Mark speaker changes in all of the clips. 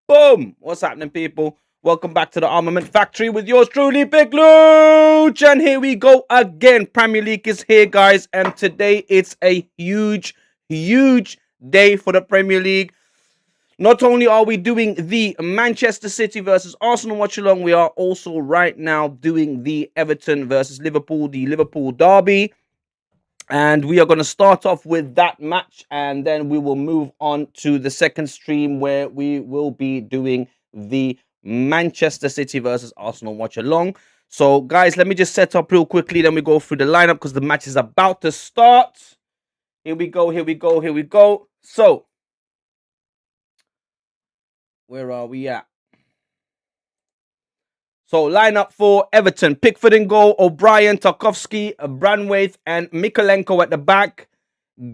Speaker 1: Boom! What's happening, people? Welcome back to the Armament Factory with yours truly, Big Luch. And here we go again. Premier League is here, guys. And today it's a huge day for the Premier League. Not only are we doing the Manchester City versus Arsenal watch along, we are also right now doing the Everton versus Liverpool, the Liverpool derby. And we are going to start off with that match, and then we will move on to the second stream where we will be doing the Manchester City versus Arsenal watch along. So, guys, let me just set up real quickly, then we go through the lineup because the match is about to start. Here we go. So, where are we at? So, lineup for Everton: Pickford in goal, O'Brien, Tarkowski, Branwaith, and Mikolenko at the back.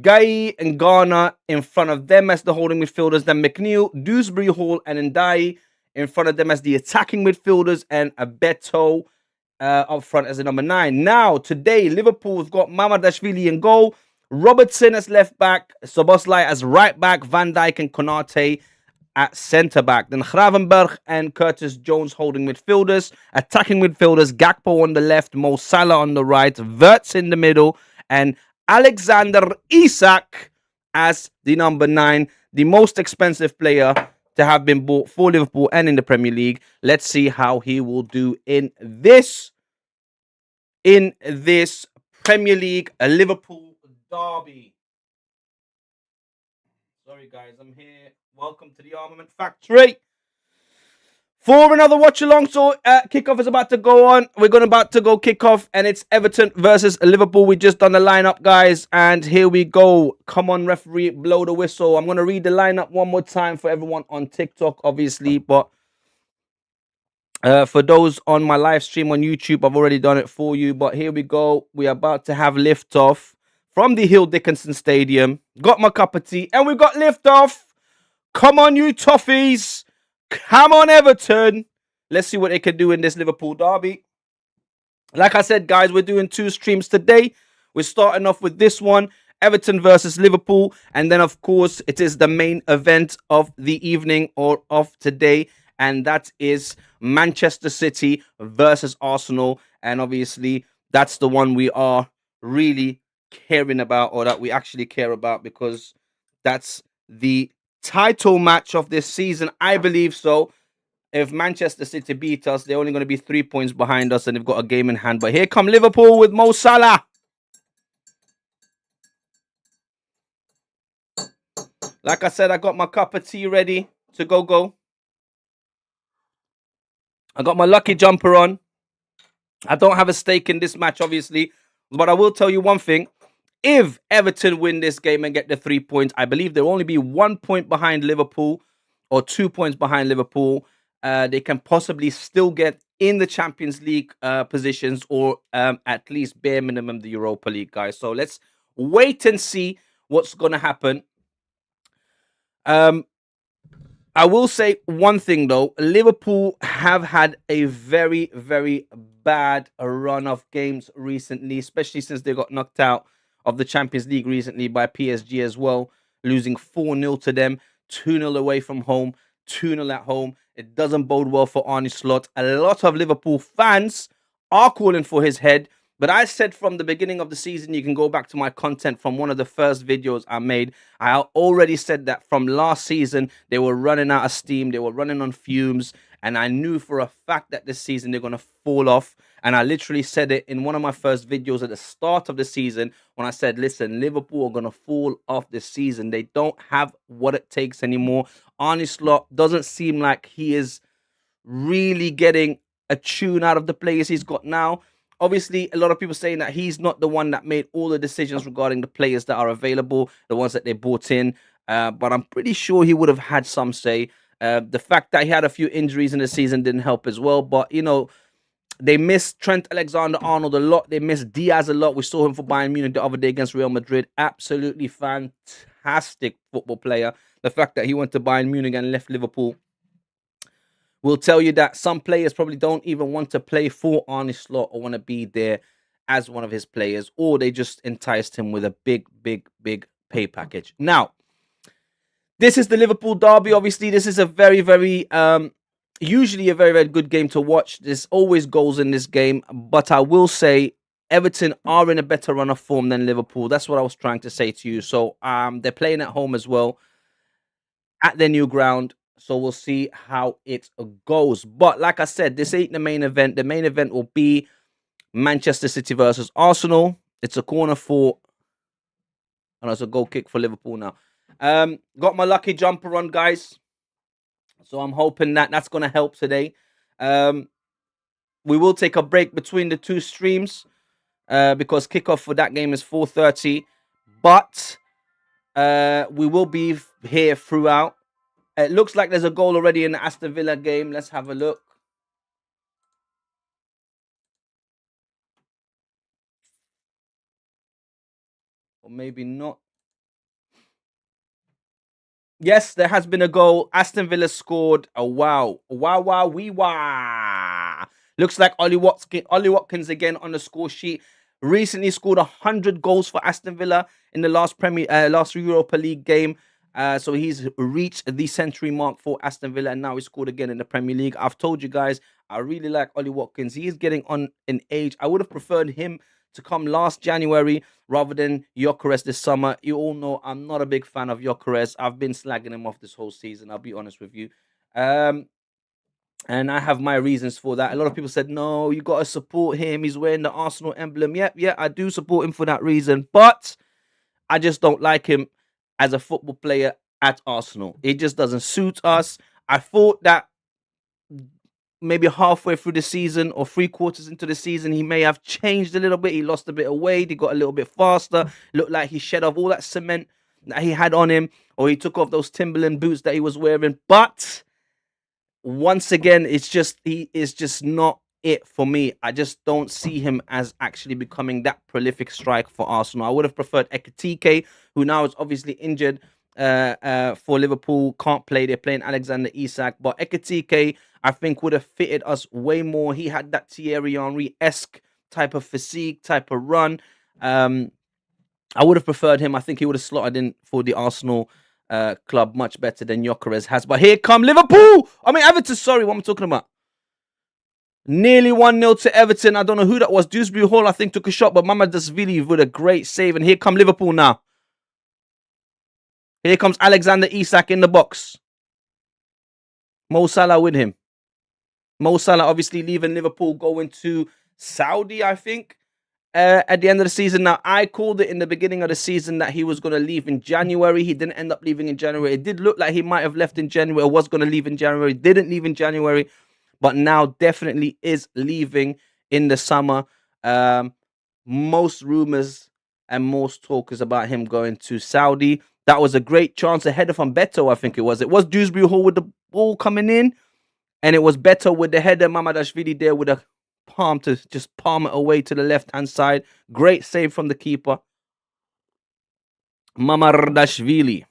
Speaker 1: Guy and Garner in front of them as the holding midfielders. Then McNeil, Dewsbury Hall, and Ndiaye in front of them as the attacking midfielders. And Beto up front as the number 9. Now, today, Liverpool's got Mamadashvili in goal, Robertson as left back, Szoboszlai as right back, Van Dijk and Konate at centre-back. Then Gravenberch and Curtis Jones holding midfielders. Attacking midfielders, Gakpo on the left, Mo Salah on the right, Wirtz in the middle, and Alexander Isak as the number 9, the most expensive player to have been bought for Liverpool and in the Premier League. Let's see how he will do in this Premier League Liverpool derby. Sorry, guys, I'm here. Welcome to the Armament Factory for another watch along. So kickoff is about to go on. We're about to go kickoff, and it's Everton versus Liverpool. We just done the lineup, guys, and here we go. Come on, referee, blow the whistle. I'm gonna read the lineup one more time for everyone on TikTok, obviously, but for those on my live stream on YouTube, I've already done it for you. But here we go. We're about to have liftoff from the Hill Dickinson Stadium. Got my cup of tea, and we've got liftoff. Come on, you toffees. Come on, Everton. Let's see what they can do in this Liverpool derby. Like I said, guys, we're doing 2 streams today. We're starting off with this one, Everton versus Liverpool. And then, of course, it is the main event of the evening or of today. And that is Manchester City versus Arsenal. And obviously, that's the one we are really caring about, or that we actually care about, because that's the title match of this season, I believe so. If Manchester City beat us, they're only going to be 3 points behind us, and they've got a game in hand. But here come Liverpool with Mo Salah. Like I said, I got my cup of tea ready to go. I got my lucky jumper on. I don't have a stake in this match, obviously, but I will tell you one thing. If Everton win this game and get the 3 points, I believe they'll only be 1 point behind Liverpool or 2 points behind Liverpool. They can possibly still get in the Champions League positions, or at least bare minimum the Europa League, guys. So let's wait and see what's going to happen. I will say one thing, though. Liverpool have had a very, very bad run of games recently, especially since they got knocked out of the Champions League recently by PSG as well, losing 4-0 to them, 2-0 away from home, 2-0 at home. It doesn't bode well for Arne Slot. A lot of Liverpool fans are calling for his head, but I said from the beginning of the season, you can go back to my content from one of the first videos I made. I already said that from last season, they were running out of steam, they were running on fumes, and I knew for a fact that this season they're going to fall off. And I literally said it in one of my first videos at the start of the season when I said, listen, Liverpool are going to fall off this season. They don't have what it takes anymore. Arne Slot doesn't seem like he is really getting a tune out of the players he's got now. Obviously, a lot of people saying that he's not the one that made all the decisions regarding the players that are available, the ones that they brought in. But I'm pretty sure he would have had some say. The fact that he had a few injuries in the season didn't help as well. But, you know, they missed Trent Alexander-Arnold a lot. They missed Diaz a lot. We saw him for Bayern Munich the other day against Real Madrid. Absolutely fantastic football player. The fact that he went to Bayern Munich and left Liverpool will tell you that some players probably don't even want to play for Arne Slot or want to be there as one of his players, or they just enticed him with a big pay package. Now, This is the Liverpool derby. Obviously, this is a very, very usually a very, very good game to watch. There's always goals in this game, but I will say Everton are in a better run of form than Liverpool. That's what I was trying to say to you. So they're playing at home as well at their new ground. So we'll see how it goes. But like I said, this ain't the main event. The main event will be Manchester City versus Arsenal. It's a corner for, and it's a goal kick for Liverpool now. Got my lucky jumper on, guys. So I'm hoping that that's going to help today. We will take a break between the two streams because kickoff for that game is 4:30. But we will be here throughout. It looks like there's a goal already in the Aston Villa game. Let's have a look. Or maybe not. Yes, there has been a goal. Aston Villa scored. Oh, wow. Wow, wow, wee, wow. Looks like Ollie Watkins again on the score sheet. Recently scored 100 goals for Aston Villa in the last Europa League game. So he's reached the century mark for Aston Villa, and now he scored again in the Premier League. I've told you guys, I really like Ollie Watkins. He is getting on in age. I would have preferred him to come last January rather than Gyökeres this summer. You all know I'm not a big fan of Gyökeres. I've been slagging him off this whole season, I'll be honest with you. And I have my reasons for that. A lot of people said, no, you got to support him. He's wearing the Arsenal emblem. Yeah, I do support him for that reason. But I just don't like him as a football player at Arsenal. It just doesn't suit us. I thought that maybe halfway through the season or 3/4 into the season, he may have changed a little bit. He lost a bit of weight. He got a little bit faster. Looked like he shed off all that cement that he had on him, or he took off those Timberland boots that he was wearing. But once again, he is just not it for me. I just don't see him as actually becoming that prolific striker for Arsenal. I would have preferred Ekitike, who now is obviously injured for Liverpool, can't play. They're playing Alexander Isak, but Ekitike, I think, would have fitted us way more. He had that Thierry Henry-esque type of physique, type of run. I would have preferred him. I think he would have slotted in for the Arsenal club much better than Gyökeres has. But here come Liverpool. I mean, Everton, sorry, what am I talking about? Nearly 1-0 to Everton. I don't know who that was. Dewsbury Hall, I think, took a shot, but Mamadashvili with a great save. And here come Liverpool now. Here comes Alexander Isak in the box. Mo Salah with him. Mo Salah obviously leaving Liverpool, going to Saudi, I think, at the end of the season. Now, I called it in the beginning of the season that he was going to leave in January. He didn't end up leaving in January. It did look like he might have left in January or was going to leave in January. Didn't leave in January, but now definitely is leaving in the summer. Most rumors and most talk is about him going to Saudi. That was a great chance ahead of Beto, I think it was. It was Dewsbury Hall with the ball coming in, and it was Beto with the header. Mamadashvili there with a palm to just palm it away to the left-hand side. Great save from the keeper. Mamadashvili.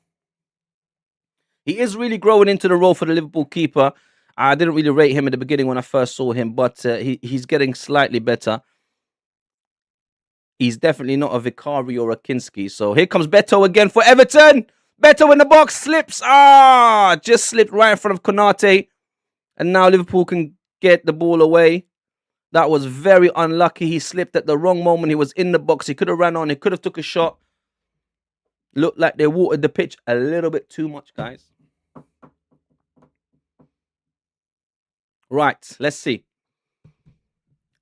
Speaker 1: He is really growing into the role for the Liverpool keeper. I didn't really rate him at the beginning when I first saw him, but he's getting slightly better. He's definitely not a Vicari or a Kinski. So here comes Beto again for Everton. Beto in the box, slips. Just slipped right in front of Konate. And now Liverpool can get the ball away. That was very unlucky. He slipped at the wrong moment. He was in the box. He could have ran on. He could have took a shot. Looked like they watered the pitch a little bit too much, guys. Right, let's see.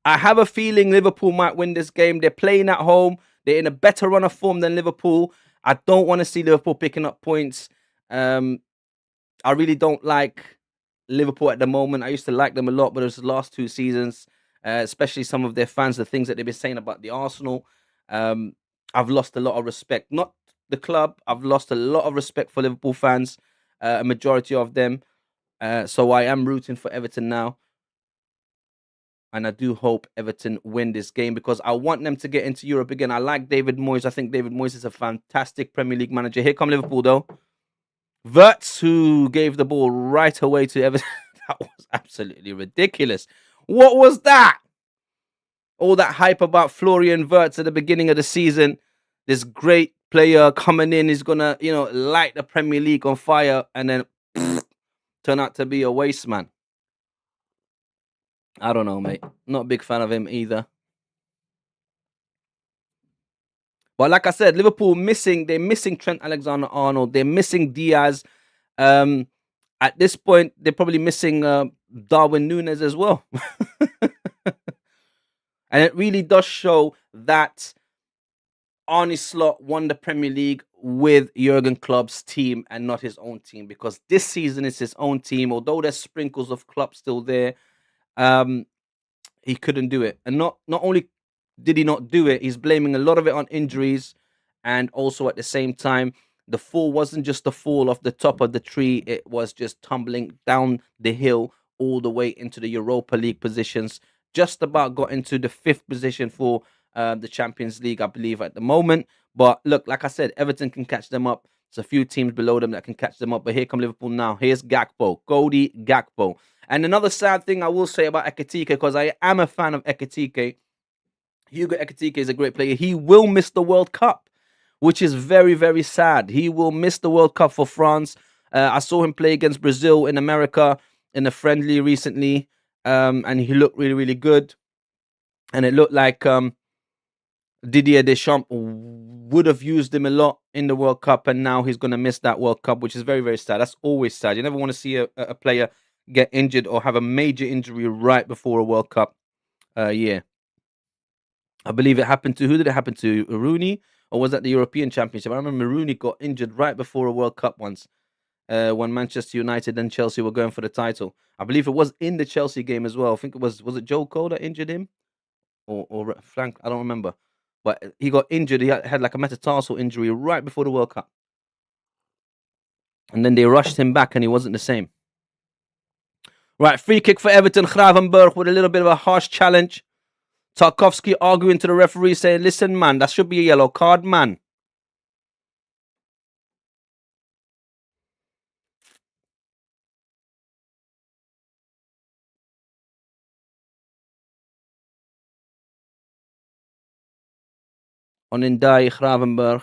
Speaker 1: I have a feeling Liverpool might win this game. They're playing at home. They're in a better run of form than Liverpool. I don't want to see Liverpool picking up points. I really don't like Liverpool at the moment. I used to like them a lot, but it was the last 2 seasons, especially some of their fans, the things that they've been saying about the Arsenal. I've lost a lot of respect. Not the club. I've lost a lot of respect for Liverpool fans, a majority of them. So I am rooting for Everton now. And I do hope Everton win this game because I want them to get into Europe again. I like David Moyes. I think David Moyes is a fantastic Premier League manager. Here come Liverpool, though. Wirtz, who gave the ball right away to Everton. That was absolutely ridiculous. What was that? All that hype about Florian Wirtz at the beginning of the season. This great player coming in is gonna, light the Premier League on fire, and then turn out to be a waste man. I don't know, mate. Not a big fan of him either. But like I said, Liverpool they're missing Trent Alexander-Arnold. They're missing Diaz. At this point, they're probably missing Darwin Núñez as well. And it really does show that Arne Slot won the Premier League with Jurgen Klopp's team and not his own team, because this season it's his own team. Although there's sprinkles of Klopp still there, he couldn't do it. And not only did he not do it, he's blaming a lot of it on injuries, and also at the same time, the fall wasn't just the fall off the top of the tree, it was just tumbling down the hill all the way into the Europa League positions. Just about got into the 5th position for the Champions League, I believe, at the moment. But look, like I said, Everton can catch them up. There's a few teams below them that can catch them up. But here come Liverpool now. Here's Gakpo, Cody Gakpo. And another sad thing I will say about Ekitike, because I am a fan of Ekitike, Hugo Ekitike is a great player. He will miss the World Cup, which is very, very sad. He will miss the World Cup for France. I saw him play against Brazil in America in a friendly recently, and he looked really, really good. And it looked like Didier Deschamps would have used him a lot in the World Cup, and now he's going to miss that World Cup, which is very, very sad. That's always sad. You never want to see a player get injured or have a major injury right before a World Cup year. I believe it happened to, who did it happen to? Rooney? Or was that the European Championship? I remember Rooney got injured right before a World Cup once, when Manchester United and Chelsea were going for the title. I believe it was in the Chelsea game as well. I think was it Joe Cole that injured him? Or Frank? I don't remember. But he got injured. He had like a metatarsal injury right before the World Cup. And then they rushed him back and he wasn't the same. Right, free kick for Everton. Gravenberg with a little bit of a harsh challenge. Tarkowski arguing to the referee, saying, listen, man, that should be a yellow card, man. On Ndai Gravenberg.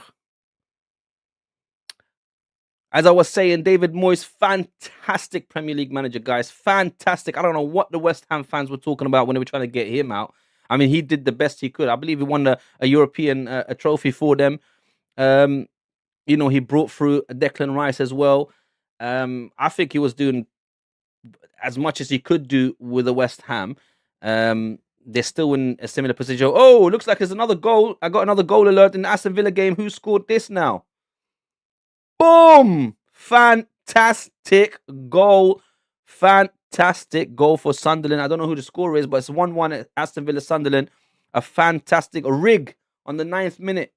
Speaker 1: As I was saying, David Moyes, fantastic Premier League manager, guys. Fantastic. I don't know what the West Ham fans were talking about when they were trying to get him out. I mean, he did the best he could. I believe he won a European a trophy for them. He brought through Declan Rice as well. I think he was doing as much as he could do with the West Ham. They're still in a similar position. Oh, looks like there's another goal. I got another goal alert in the Aston Villa game. Who scored this now? Boom! Fantastic goal. Fantastic goal for Sunderland. I don't know who the scorer is, but it's 1-1 at Aston Villa Sunderland. A fantastic rig on the 9th minute.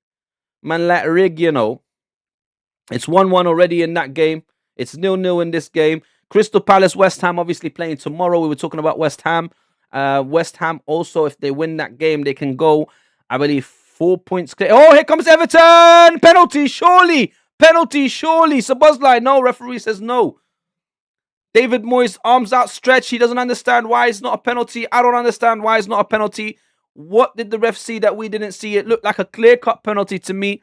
Speaker 1: Man, like rig, It's 1-1 already in that game. It's 0-0 in this game. Crystal Palace, West Ham, obviously playing tomorrow. We were talking about West Ham. West Ham also, if they win that game, they can go, I believe, 4 points clear. Oh, here comes Everton! Penalty, surely! Penalty, surely. Sabuzlai, no. Referee says no. David Moyes, arms outstretched. He doesn't understand why it's not a penalty. I don't understand why it's not a penalty. What did the ref see that we didn't see? It looked like a clear-cut penalty to me.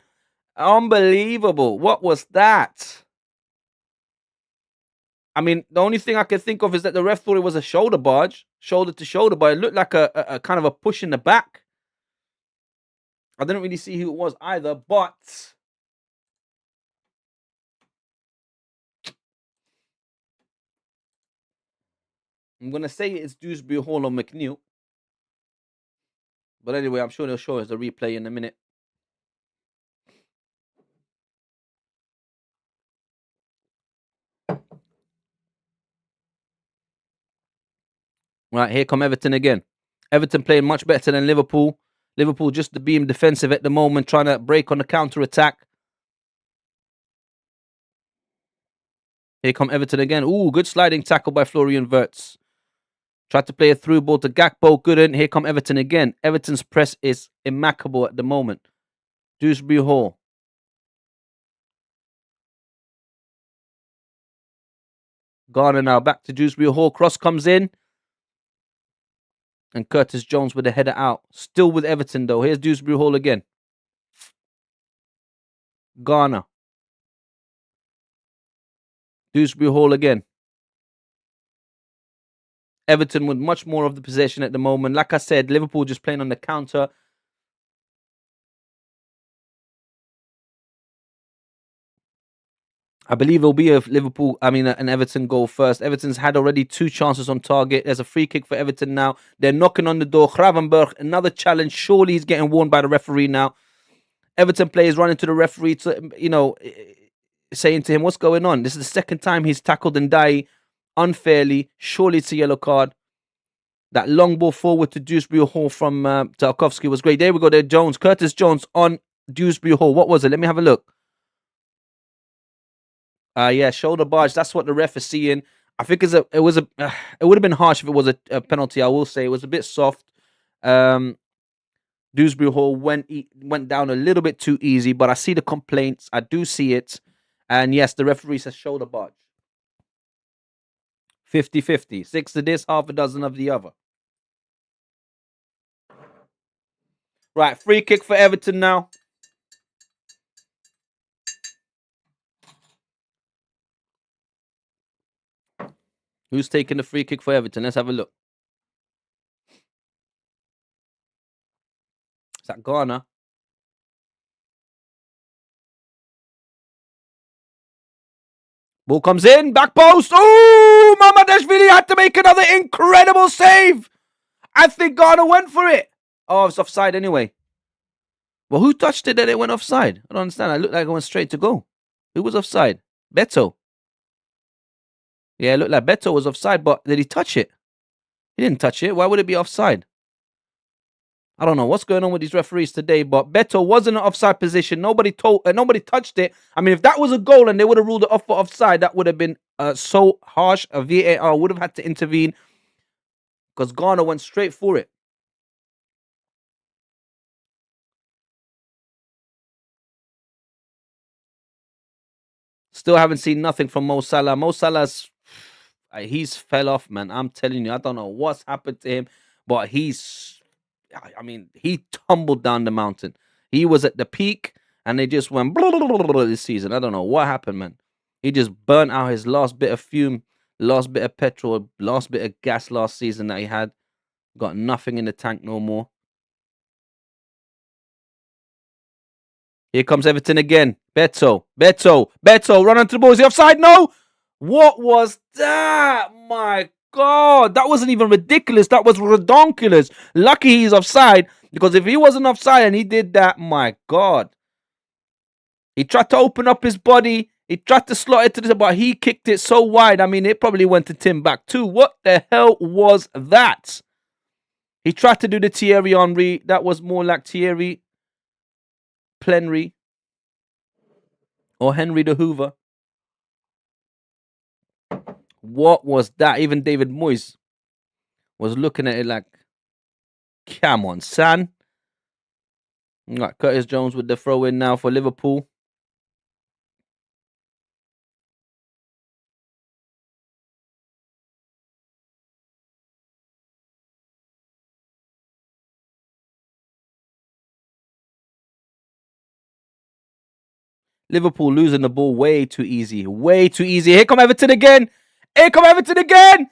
Speaker 1: Unbelievable. What was that? I mean, the only thing I can think of is that the ref thought it was a shoulder barge, shoulder to shoulder, but it looked like a kind of a push in the back. I didn't really see who it was either, but I'm going to say it's Dewsbury Hall or McNeil. But anyway, I'm sure they'll show us the replay in a minute. Right, here come Everton again. Everton playing much better than Liverpool. Liverpool just being defensive at the moment, trying to break on the counter-attack. Here come Everton again. Ooh, good sliding tackle by Florian Wirtz. Tried to play a through ball to Gakpo, couldn't. Here come Everton again. Everton's press is immaculable at the moment. Dewsbury Hall. Garner now back to Dewsbury Hall. Cross comes in. And Curtis Jones with a header out. Still with Everton though. Here's Dewsbury Hall again. Ghana. Dewsbury Hall again. Everton with much more of the possession at the moment. Like I said, Liverpool just playing on the counter. I believe it'll be an Everton goal first. Everton's had already 2 chances on target. There's a free kick for Everton now. They're knocking on the door. Gravenberch, another challenge. Surely he's getting warned by the referee now. Everton players running to the referee to, saying to him, what's going on? This is the second time he's tackled Ndiaye unfairly. Surely it's a yellow card. That long ball forward to Dewsbury Hall from Tarkowski was great. There we go. There, Jones. Curtis Jones on Dewsbury Hall. What was it? Let me have a look. Yeah, shoulder barge. That's what the ref is seeing. I think it would have been harsh if it was a penalty. I will say it was a bit soft. Dewsbury Hall went down a little bit too easy, but I see the complaints. I do see it. And yes, the referee says shoulder barge. 50-50. 6 of this, half a dozen of the other. Right, free kick for Everton now. Who's taking the free kick for Everton? Let's have a look. Is that Ghana? Ball comes in, back post. Oh, Mamadashvili had to make another incredible save. I think Ghana went for it. Oh, it's offside anyway. Well, who touched it that it went offside? I don't understand. It looked like it went straight to goal. Who was offside? Beto. Yeah, it looked like Beto was offside, but did he touch it? He didn't touch it. Why would it be offside? I don't know what's going on with these referees today, but Beto was in an offside position. Nobody touched it. I mean, if that was a goal and they would have ruled it off for offside, that would have been so harsh. A VAR would have had to intervene because Ghana went straight for it. Still haven't seen nothing from Mo Salah. Mo Salah's he's fell off, man. I'm telling you, I don't know what's happened to him, but he tumbled down the mountain. He was at the peak, and they just went blah, blah, blah, blah, this season. I don't know what happened, man. He just burnt out his last bit of fume, last bit of petrol, last bit of gas last season that he had. Got nothing in the tank no more. Here comes Everton again. Beto, run onto the ball. Is he offside? No. What was that? My God, that wasn't even ridiculous. That was redonkulous. Lucky he's offside, because if he wasn't offside and he did that, my God. He tried to open up his body. He tried to slot it to the, but he kicked it so wide. I mean, it probably went to Tim back too. What the hell was that? He tried to do the Thierry Henry. That was more like Thierry Plenary or Henry the Hoover. What was that? Even David Moyes was looking at it like, come on, son. Right, Curtis Jones with the throw in now for Liverpool. Liverpool losing the ball way too easy. Way too easy. Here come Everton again.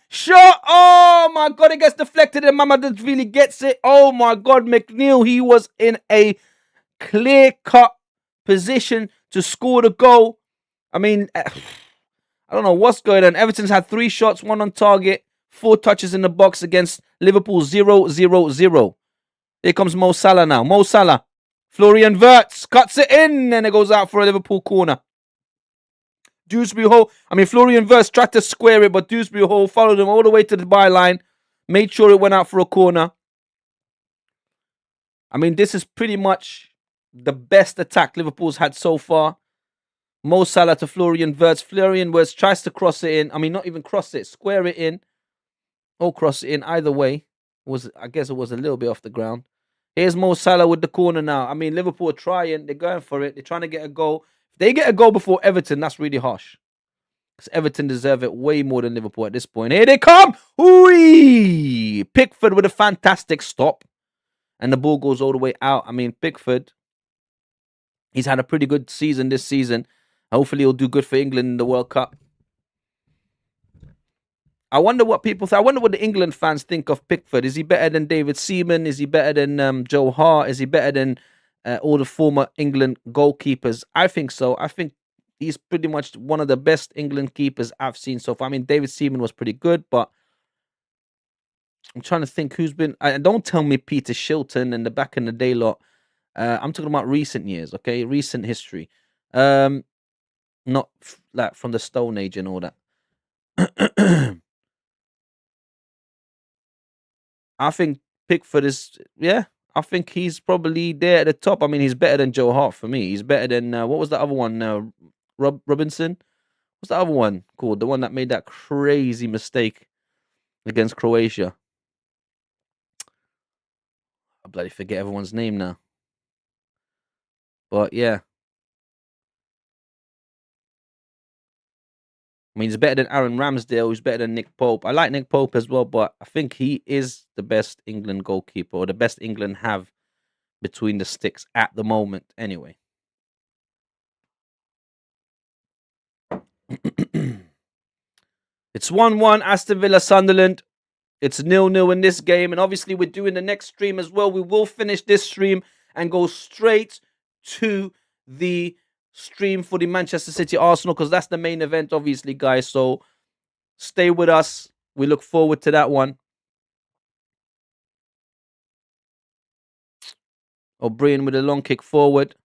Speaker 1: Shot. Oh, my God. It gets deflected and Mamadou really gets it. Oh, my God. McNeil, he was in a clear-cut position to score the goal. I mean, I don't know what's going on. Everton's had 3 shots, 1 on target, 4 touches in the box against Liverpool 0-0-0. Here comes Mo Salah now. Mo Salah. Florian Wirtz cuts it in and it goes out for a Liverpool corner. Dewsbury Hall. Florian Wirtz tried to square it, but Dewsbury Hall followed him all the way to the byline. Made sure it went out for a corner. This is pretty much the best attack Liverpool's had so far. Mo Salah to Florian Wirtz. Florian Wirtz tries to cross it in. Not even cross it. Square it in. Or cross it in. Either way. I guess it was a little bit off the ground. Here's Mo Salah with the corner now. Liverpool are trying. They're going for it. They're trying to get a goal. If they get a goal before Everton, that's really harsh. Because Everton deserve it way more than Liverpool at this point. Here they come. Ooh! Pickford with a fantastic stop. And the ball goes all the way out. Pickford, He's had a pretty good season this season. Hopefully, he'll do good for England in the World Cup. I wonder what people think. I wonder what the England fans think of Pickford. Is he better than David Seaman? Is he better than Joe Hart? Is he better than all the former England goalkeepers? I think so. I think he's pretty much one of the best England keepers I've seen so far. I mean, David Seaman was pretty good, but I'm trying to think who's been. Don't tell me Peter Shilton and the back in the day lot. I'm talking about recent years, okay? Recent history. Not like from the Stone Age and all that. I think Pickford is, yeah, I think he's probably there at the top. I mean, he's better than Joe Hart for me. He's better than, what was the other one? Robinson? What's the other one called? The one that made that crazy mistake against Croatia. I bloody forget everyone's name now. But yeah. I mean, he's better than Aaron Ramsdale. He's better than Nick Pope. I like Nick Pope as well, but I think he is the best England goalkeeper, or the best England have between the sticks at the moment anyway. It's 1-1 Aston Villa Sunderland. It's 0-0 in this game, and obviously we're doing the next stream as well. We will finish this stream and go straight to the stream for the Manchester City Arsenal, because that's the main event, obviously, guys. So stay with us. We look forward to that one. O'Brien with a long kick forward.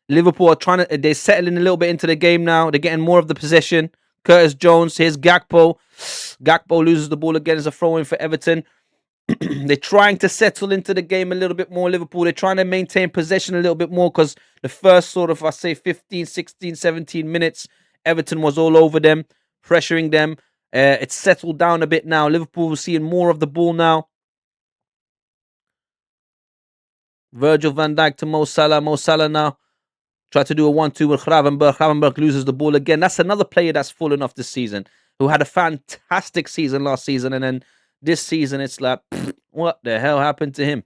Speaker 1: Liverpool are trying to, they're settling a little bit into the game now. They're getting more of the possession. Curtis Jones, here's Gakpo. Gakpo loses the ball again as a throw-in for Everton. They're trying to settle into the game a little bit more, Liverpool. They're trying to maintain possession a little bit more, because the first sort of, I say, 15, 16, 17 minutes, Everton was all over them, pressuring them. It's settled down a bit now. Liverpool is seeing more of the ball now. Virgil van Dijk to Mo Salah. Mo Salah now try to do a 1-2 with Gravenberch. Gravenberch loses the ball again. That's another player that's fallen off this season, who had a fantastic season last season, and then this season it's like, what the hell happened to him?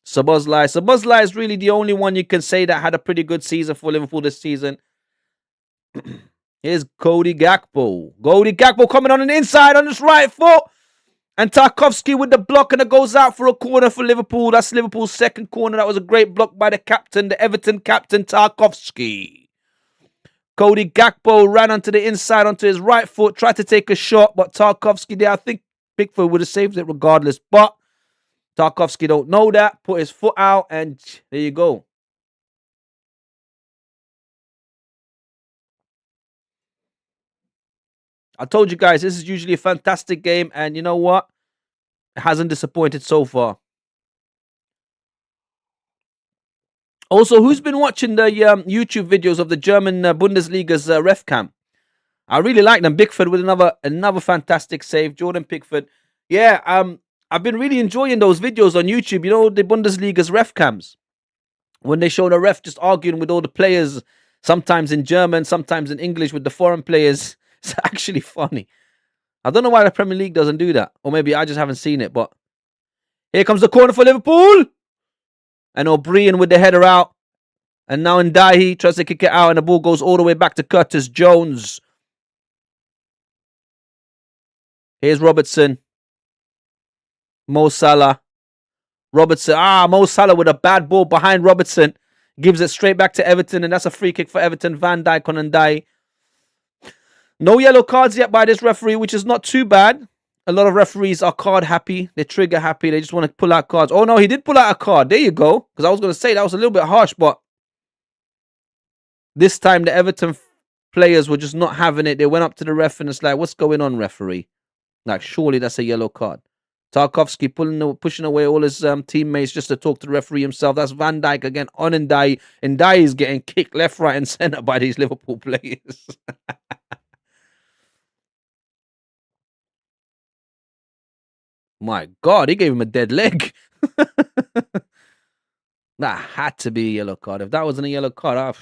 Speaker 1: Szoboszlai is really the only one you can say that had a pretty good season for Liverpool this season. Here's Cody Gakpo. Cody Gakpo coming on the inside on his right foot. And Tarkowski with the block, and it goes out for a corner for Liverpool. That's Liverpool's second corner. That was a great block by the captain, the Everton captain, Tarkowski. Cody Gakpo ran onto the inside, onto his right foot, tried to take a shot, but Tarkowski there, I think Pickford would have saved it regardless. But Tarkowski don't know that, put his foot out, and there you go. I told you guys, this is usually a fantastic game, and you know what? It hasn't disappointed so far. Also, who's been watching the YouTube videos of the German Bundesliga's ref cam? I really like them. Pickford with another fantastic save. Jordan Pickford. Yeah, I've been really enjoying those videos on YouTube. You know, the Bundesliga's ref cams, when they show the ref just arguing with all the players, sometimes in German, sometimes in English with the foreign players. It's actually funny. I don't know why the Premier League doesn't do that. Or maybe I just haven't seen it. But here comes the corner for Liverpool. And O'Brien with the header out. And now Ndiaye tries to kick it out, and the ball goes all the way back to Curtis Jones. Here's Robertson. Mo Salah. Robertson. Mo Salah with a bad ball behind Robertson. Gives it straight back to Everton, and that's a free kick for Everton. Van Dijk on Ndiaye. No yellow cards yet by this referee, which is not too bad. A lot of referees are card happy. They're trigger happy. They just want to pull out cards. Oh, no, he did pull out a card. There you go. Because I was going to say that was a little bit harsh, but this time the Everton players were just not having it. They went up to the ref and it's like, what's going on, referee? Like, surely that's a yellow card. Tarkowski pushing away all his teammates just to talk to the referee himself. That's Van Dijk again on Ndiaye. Ndiaye is getting kicked left, right, and centre by these Liverpool players. My God, he gave him a dead leg. That had to be a yellow card. If that wasn't a yellow card,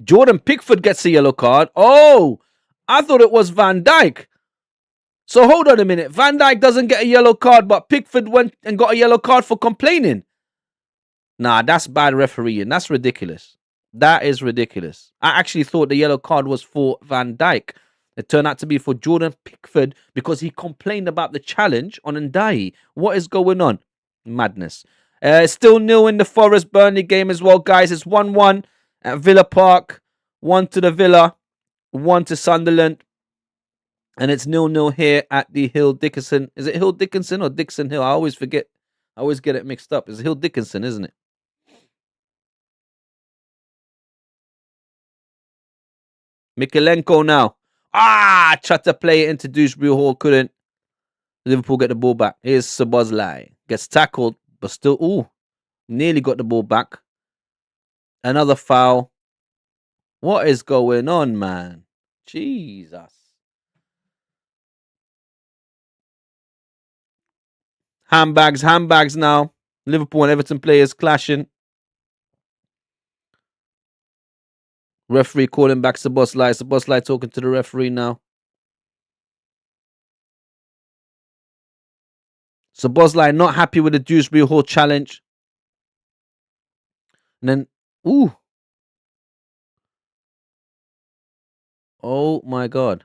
Speaker 1: Jordan Pickford gets a yellow card. Oh, I thought it was Van Dijk. So hold on a minute. Van Dijk doesn't get a yellow card, but Pickford went and got a yellow card for complaining. Nah, that's bad refereeing. That's ridiculous. That is ridiculous. I actually thought the yellow card was for Van Dijk. It turned out to be for Jordan Pickford because he complained about the challenge on Ndiaye. What is going on? Madness. Still nil in the Forest Burnley game as well, guys. It's 1-1 at Villa Park. 1 to the Villa, 1 to Sunderland. And it's 0-0 here at the Hill Dickinson. Is it Hill Dickinson or Dixon Hill? I always forget. I always get it mixed up. It's Hill Dickinson, isn't it? Mikalenko now. Tried to play it into Dewsbury Hall. Couldn't. Liverpool get the ball back. Here's Szoboszlai. Gets tackled, but still, nearly got the ball back. Another foul. What is going on, man? Jesus. Handbags now. Liverpool and Everton players clashing. Referee calling back Szoboszlai. Szoboszlai talking to the referee now. Szoboszlai not happy with the Dewsbury Hall challenge. And then, oh my God.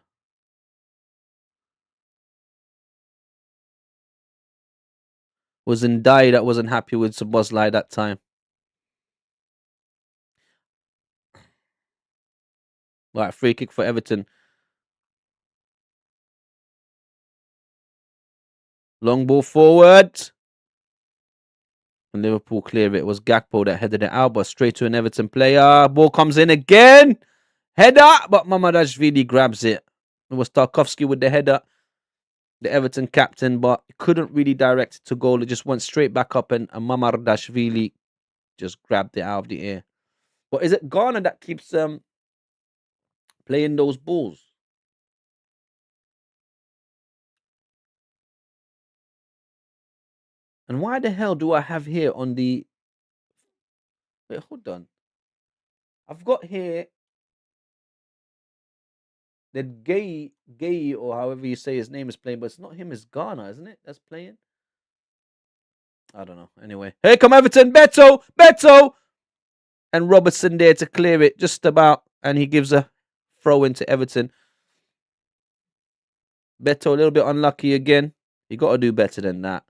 Speaker 1: Was Ndiaye that wasn't happy with Szoboszlai that time. Right, free kick for Everton. Long ball forward. And Liverpool clear it. It was Gakpo that headed it out, but straight to an Everton player. Ball comes in again. Header, but Mamardashvili grabs it. It was Tarkowski with the header. The Everton captain, but couldn't really direct it to goal. It just went straight back up, and Mamardashvili just grabbed it out of the air. But is it Ghana that keeps playing those balls? And why the hell do I have here on the... Wait, hold on. I've got here that Gay, or however you say his name is playing, but it's not him, it's Ghana, isn't it? That's playing. I don't know. Anyway, here come Everton. Beto, and Robertson there to clear it just about, and he gives a throw into Everton. Beto a little bit unlucky again. You got to do better than that.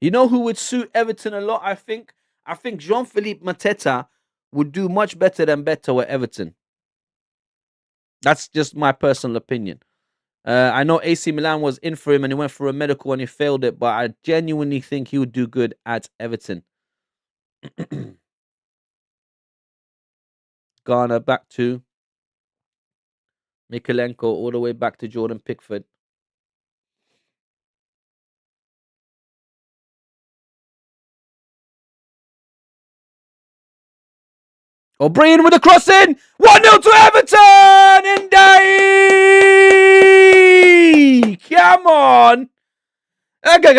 Speaker 1: You know who would suit Everton a lot? I think Jean-Philippe Mateta would do much better than Beto at Everton. That's just my personal opinion. I know AC Milan was in for him and he went for a medical and he failed it, but I genuinely think he would do good at Everton. Ghana back to Mikalenko, all the way back to Jordan Pickford. O'Brien with the crossing. 1-0 to Everton. Ndiaye. Come on. Golazo!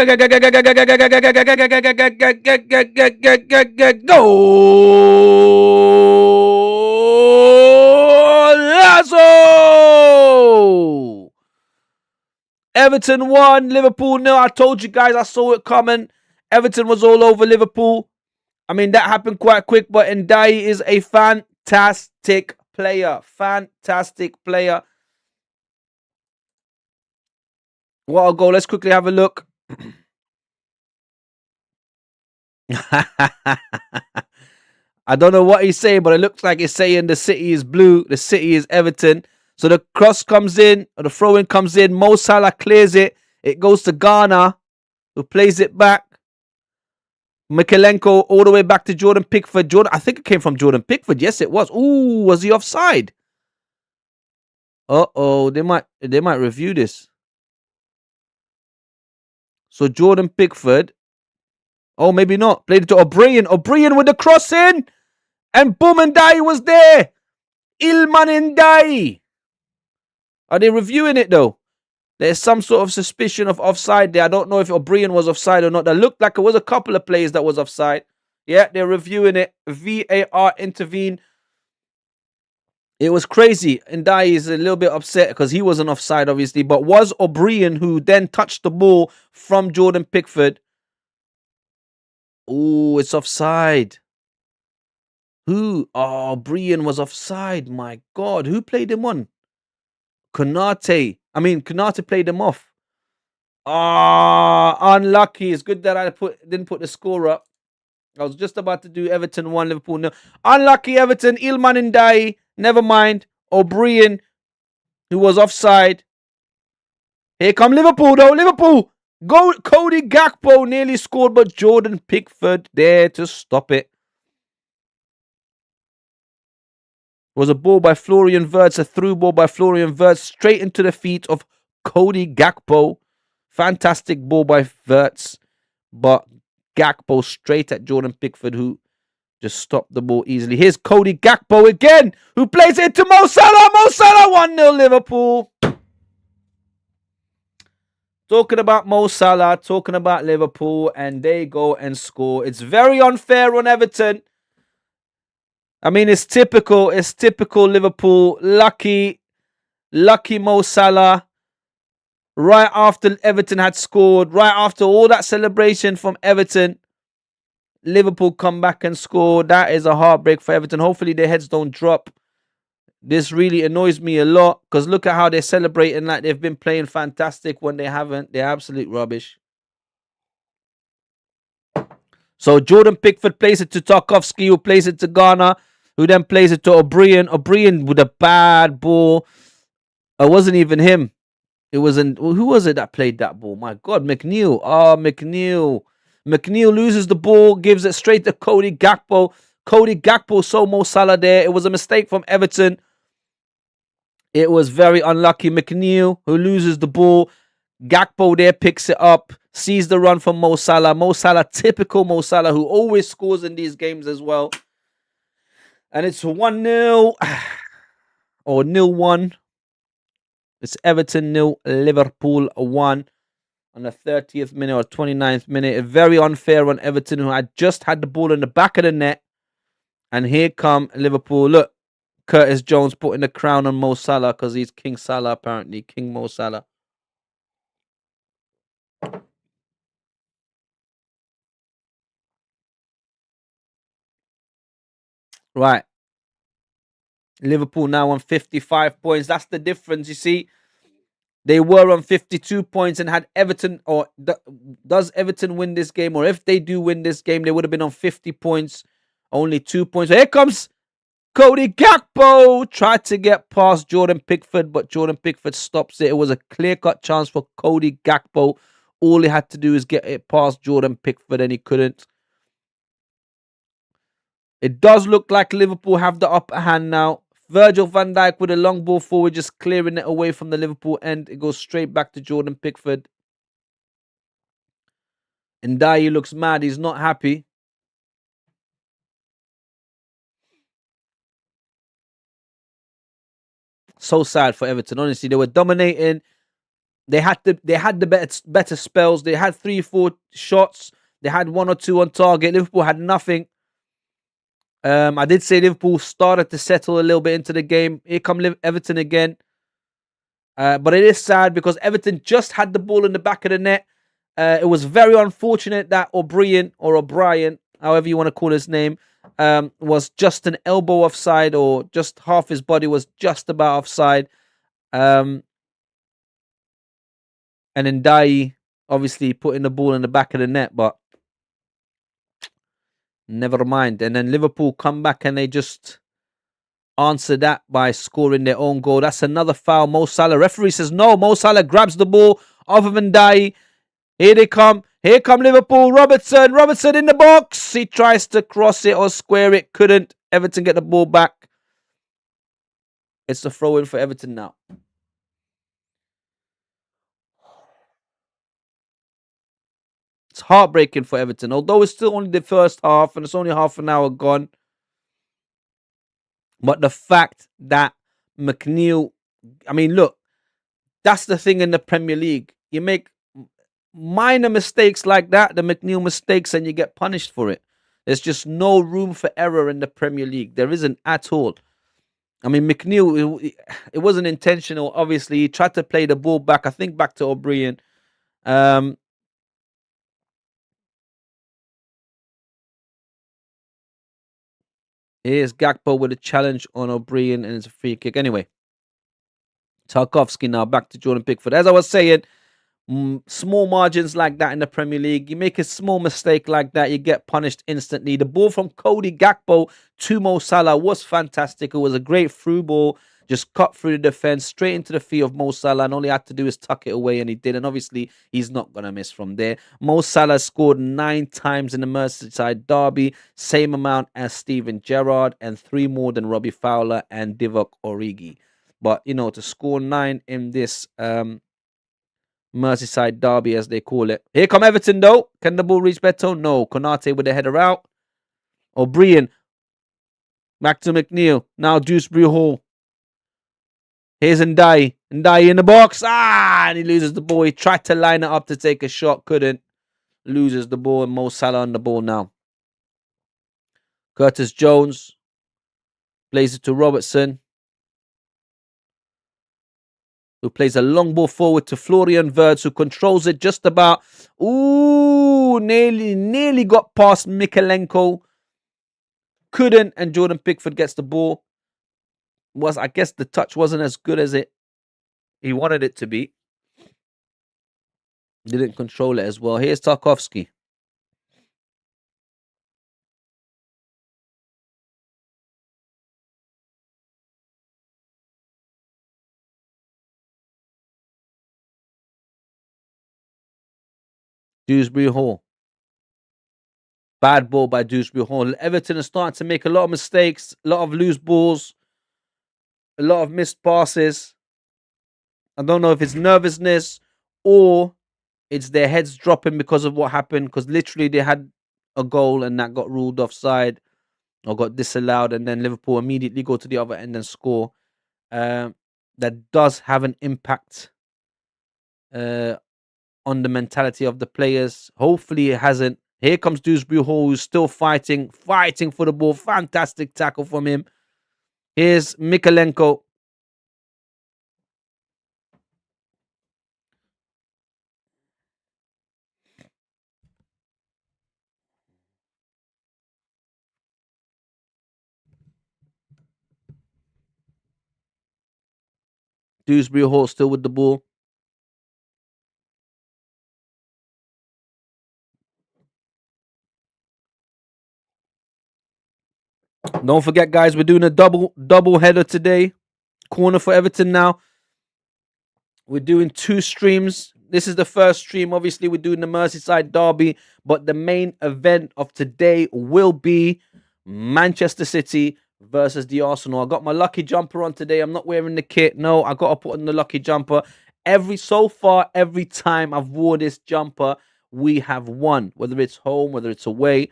Speaker 1: Everton 1, Liverpool 0. I told you guys, I saw it coming. Everton was all over Liverpool. I mean, that happened quite quick, but Ndiaye is a fantastic player. Fantastic player. What a goal. Let's quickly have a look. I don't know what he's saying, but it looks like he's saying the city is blue, the city is Everton. So the cross comes in, or the throw-in comes in. Mo Salah clears it. It goes to Ghana, who plays it back. Mikalenko all the way back to Jordan Pickford. I think it came from Jordan Pickford. Yes, it was. Ooh, was he offside? Uh-oh, they might review this. So Jordan Pickford. Oh, maybe not. Played it to O'Brien. O'Brien with the cross in. And boom, Ndiaye was there. Ilman Ndiaye. Are they reviewing it though? There's some sort of suspicion of offside there. I don't know if O'Brien was offside or not. That looked like it was a couple of players that was offside. Yeah, they're reviewing it. VAR intervened. It was crazy. And Dai is a little bit upset because he wasn't offside, obviously, but was O'Brien who then touched the ball from Jordan Pickford. Oh, it's offside. Who? Oh, O'Brien was offside. My God, who played him on? Konate. Konate played him off. Ah, unlucky. It's good that I didn't put the score up. I was just about to do Everton 1, Liverpool 0. Unlucky Everton. Ilman Ndiaye. Never mind. O'Brien, who was offside. Here come Liverpool, though. Liverpool. Go. Cody Gakpo nearly scored, but Jordan Pickford there to stop it. It was a ball by Florian Wirtz, a through ball by Florian Wirtz, straight into the feet of Cody Gakpo. Fantastic ball by Wirtz, but Gakpo straight at Jordan Pickford, who just stopped the ball easily. Here's Cody Gakpo again, who plays it to Mo Salah. Mo Salah, 1-0 Liverpool. Talking about Mo Salah, talking about Liverpool, and they go and score. It's very unfair on Everton. It's typical. It's typical Liverpool. Lucky Mo Salah. Right after Everton had scored, right after all that celebration from Everton, Liverpool come back and score. That is a heartbreak for Everton. Hopefully their heads don't drop. This really annoys me a lot because look at how they're celebrating like they've been playing fantastic when they haven't. They're absolute rubbish. So Jordan Pickford plays it to Tarkowski, who plays it to Ghana, who then plays it to O'Brien. O'Brien with a bad ball. It wasn't even him. It wasn't. Who was it that played that ball? My God, McNeil. Oh, McNeil. McNeil loses the ball, gives it straight to Cody Gakpo. Cody Gakpo saw Mo Salah there. It was a mistake from Everton. It was very unlucky. McNeil, who loses the ball. Gakpo there picks it up, sees the run from Mo Salah. Mo Salah, typical Mo Salah, who always scores in these games as well. And it's 1-0 or 0-1. It's Everton 0, Liverpool 1 on the 30th minute or 29th minute. Very unfair on Everton, who had just had the ball in the back of the net. And here come Liverpool. Look, Curtis Jones putting the crown on Mo Salah because he's King Salah, apparently. King Mo Salah. Right. Liverpool now on 55 points. That's the difference, you see. They were on 52 points and had Everton, or does Everton win this game? Or if they do win this game, they would have been on 50 points, only 2 points. Here comes Cody Gakpo. Tried to get past Jordan Pickford, but Jordan Pickford stops it. It was a clear-cut chance for Cody Gakpo. All he had to do is get it past Jordan Pickford, and he couldn't. It does look like Liverpool have the upper hand now. Virgil van Dijk with a long ball forward, just clearing it away from the Liverpool end. It goes straight back to Jordan Pickford. And Ndiaye looks mad. He's not happy. So sad for Everton. Honestly, they were dominating. They had the better spells. They had 3-4 shots. They had 1 or 2 on target. Liverpool had nothing. I did say Liverpool started to settle a little bit into the game. Here come Everton again. But it is sad because Everton just had the ball in the back of the net. It was very unfortunate that O'Brien, however you want to call his name, was just an elbow offside, or just half his body was just about offside. And then Ndiaye obviously putting the ball in the back of the net, but never mind. And then Liverpool come back and they just answer that by scoring their own goal. That's another foul. Mo Salah. Referee says no. Mo Salah grabs the ball off of Ndiaye. Here they come. Here come Liverpool. Robertson in the box. He tries to cross it or square it. Couldn't. Everton get the ball back. It's a throw-in for Everton now. It's heartbreaking for Everton. Although it's still only the first half and it's only half an hour gone. But the fact that McNeil... look. That's the thing in the Premier League. You make minor mistakes like that, the McNeil mistakes, and you get punished for it. There's just no room for error in the Premier League. There isn't at all. I mean, McNeil, it wasn't intentional. Obviously, he tried to play the ball back, I think back to O'Brien. Here's Gakpo with a challenge on O'Brien, and it's a free kick. Anyway, Tarkovsky now back to Jordan Pickford. As I was saying, small margins like that in the Premier League, you make a small mistake like that, you get punished instantly. The ball from Cody Gakpo to Mo Salah was fantastic. It was a great through ball, just cut through the defense, straight into the feet of Mo Salah, and all he had to do is tuck it away, and he did. And obviously, he's not going to miss from there. Mo Salah scored 9 times in the Merseyside derby, same amount as Steven Gerrard, and 3 more than Robbie Fowler and Divock Origi. But, you know, to score 9 in this Merseyside derby, as they call it. Here come Everton, though. Can the ball reach Beto? No. Konate with the header out. O'Brien. Back to McNeil. Now Dewsbury Hall. Here's Ndiaye. Ndiaye in the box. And he loses the ball. He tried to line it up to take a shot. Couldn't. Loses the ball. And Mo Salah on the ball now. Curtis Jones. Plays it to Robertson, who plays a long ball forward to Florian Wirtz, who controls it just about. Ooh, nearly got past Mikalenko. Couldn't, and Jordan Pickford gets the ball. I guess the touch wasn't as good as he wanted it to be. Didn't control it as well. Here's Tarkovsky. Dewsbury Hall. Bad ball by Dewsbury Hall. Everton are starting to make a lot of mistakes, a lot of loose balls, a lot of missed passes. I don't know if it's nervousness or it's their heads dropping because of what happened, because literally they had a goal and that got ruled offside or got disallowed, and then Liverpool immediately go to the other end and score. That does have an impact on the mentality of the players. Hopefully it hasn't. Here comes Dewsbury Hall, who's still fighting for the ball. Fantastic tackle from him. Here's Mikalenko. Dewsbury Hall still with the ball. Don't forget, guys, we're doing a double header today. Corner for Everton now. We're doing 2 streams. This is the first stream. Obviously, we're doing the Merseyside derby, but the main event of today will be Manchester City versus the Arsenal. I got my lucky jumper on today. I'm not wearing the kit. No, I got to put on the lucky jumper. Every time I've wore this jumper, we have won, whether it's home, whether it's away.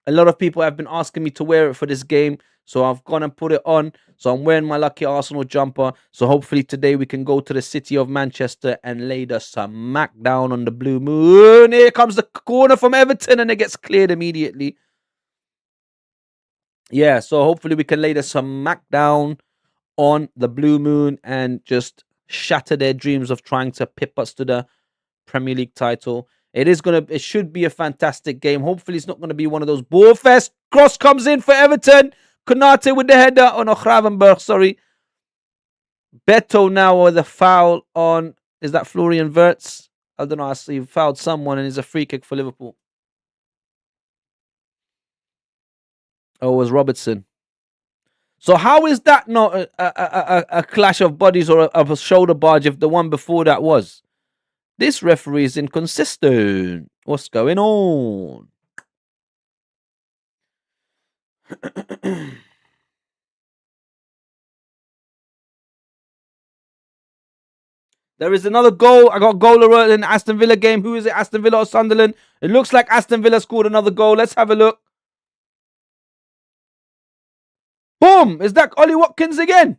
Speaker 1: A lot of people have been asking me to wear it for this game, so I've gone and put it on. So I'm wearing my lucky Arsenal jumper. So hopefully today we can go to the city of Manchester and lay the smack down on the Blue Moon. Here comes the corner from Everton, and it gets cleared immediately. Yeah, so hopefully we can lay the smack down on the Blue Moon and just shatter their dreams of trying to pip us to the Premier League title. It should be a fantastic game. Hopefully it's not going to be one of those ball fest. Cross comes in for Everton. Konate with the header. Oh no, Gravenberch, sorry. Beto now with a foul on, is that Florian Wirtz? I don't know, I see he fouled someone, and it's a free kick for Liverpool. Oh, it was Robertson. So how is that not a clash of bodies or a shoulder barge if the one before that was? This referee is inconsistent. What's going on? There is another goal. I got goal alert in the Aston Villa game. Who is it? Aston Villa or Sunderland? It looks like Aston Villa scored another goal. Let's have a look. Boom! Is that Ollie Watkins again?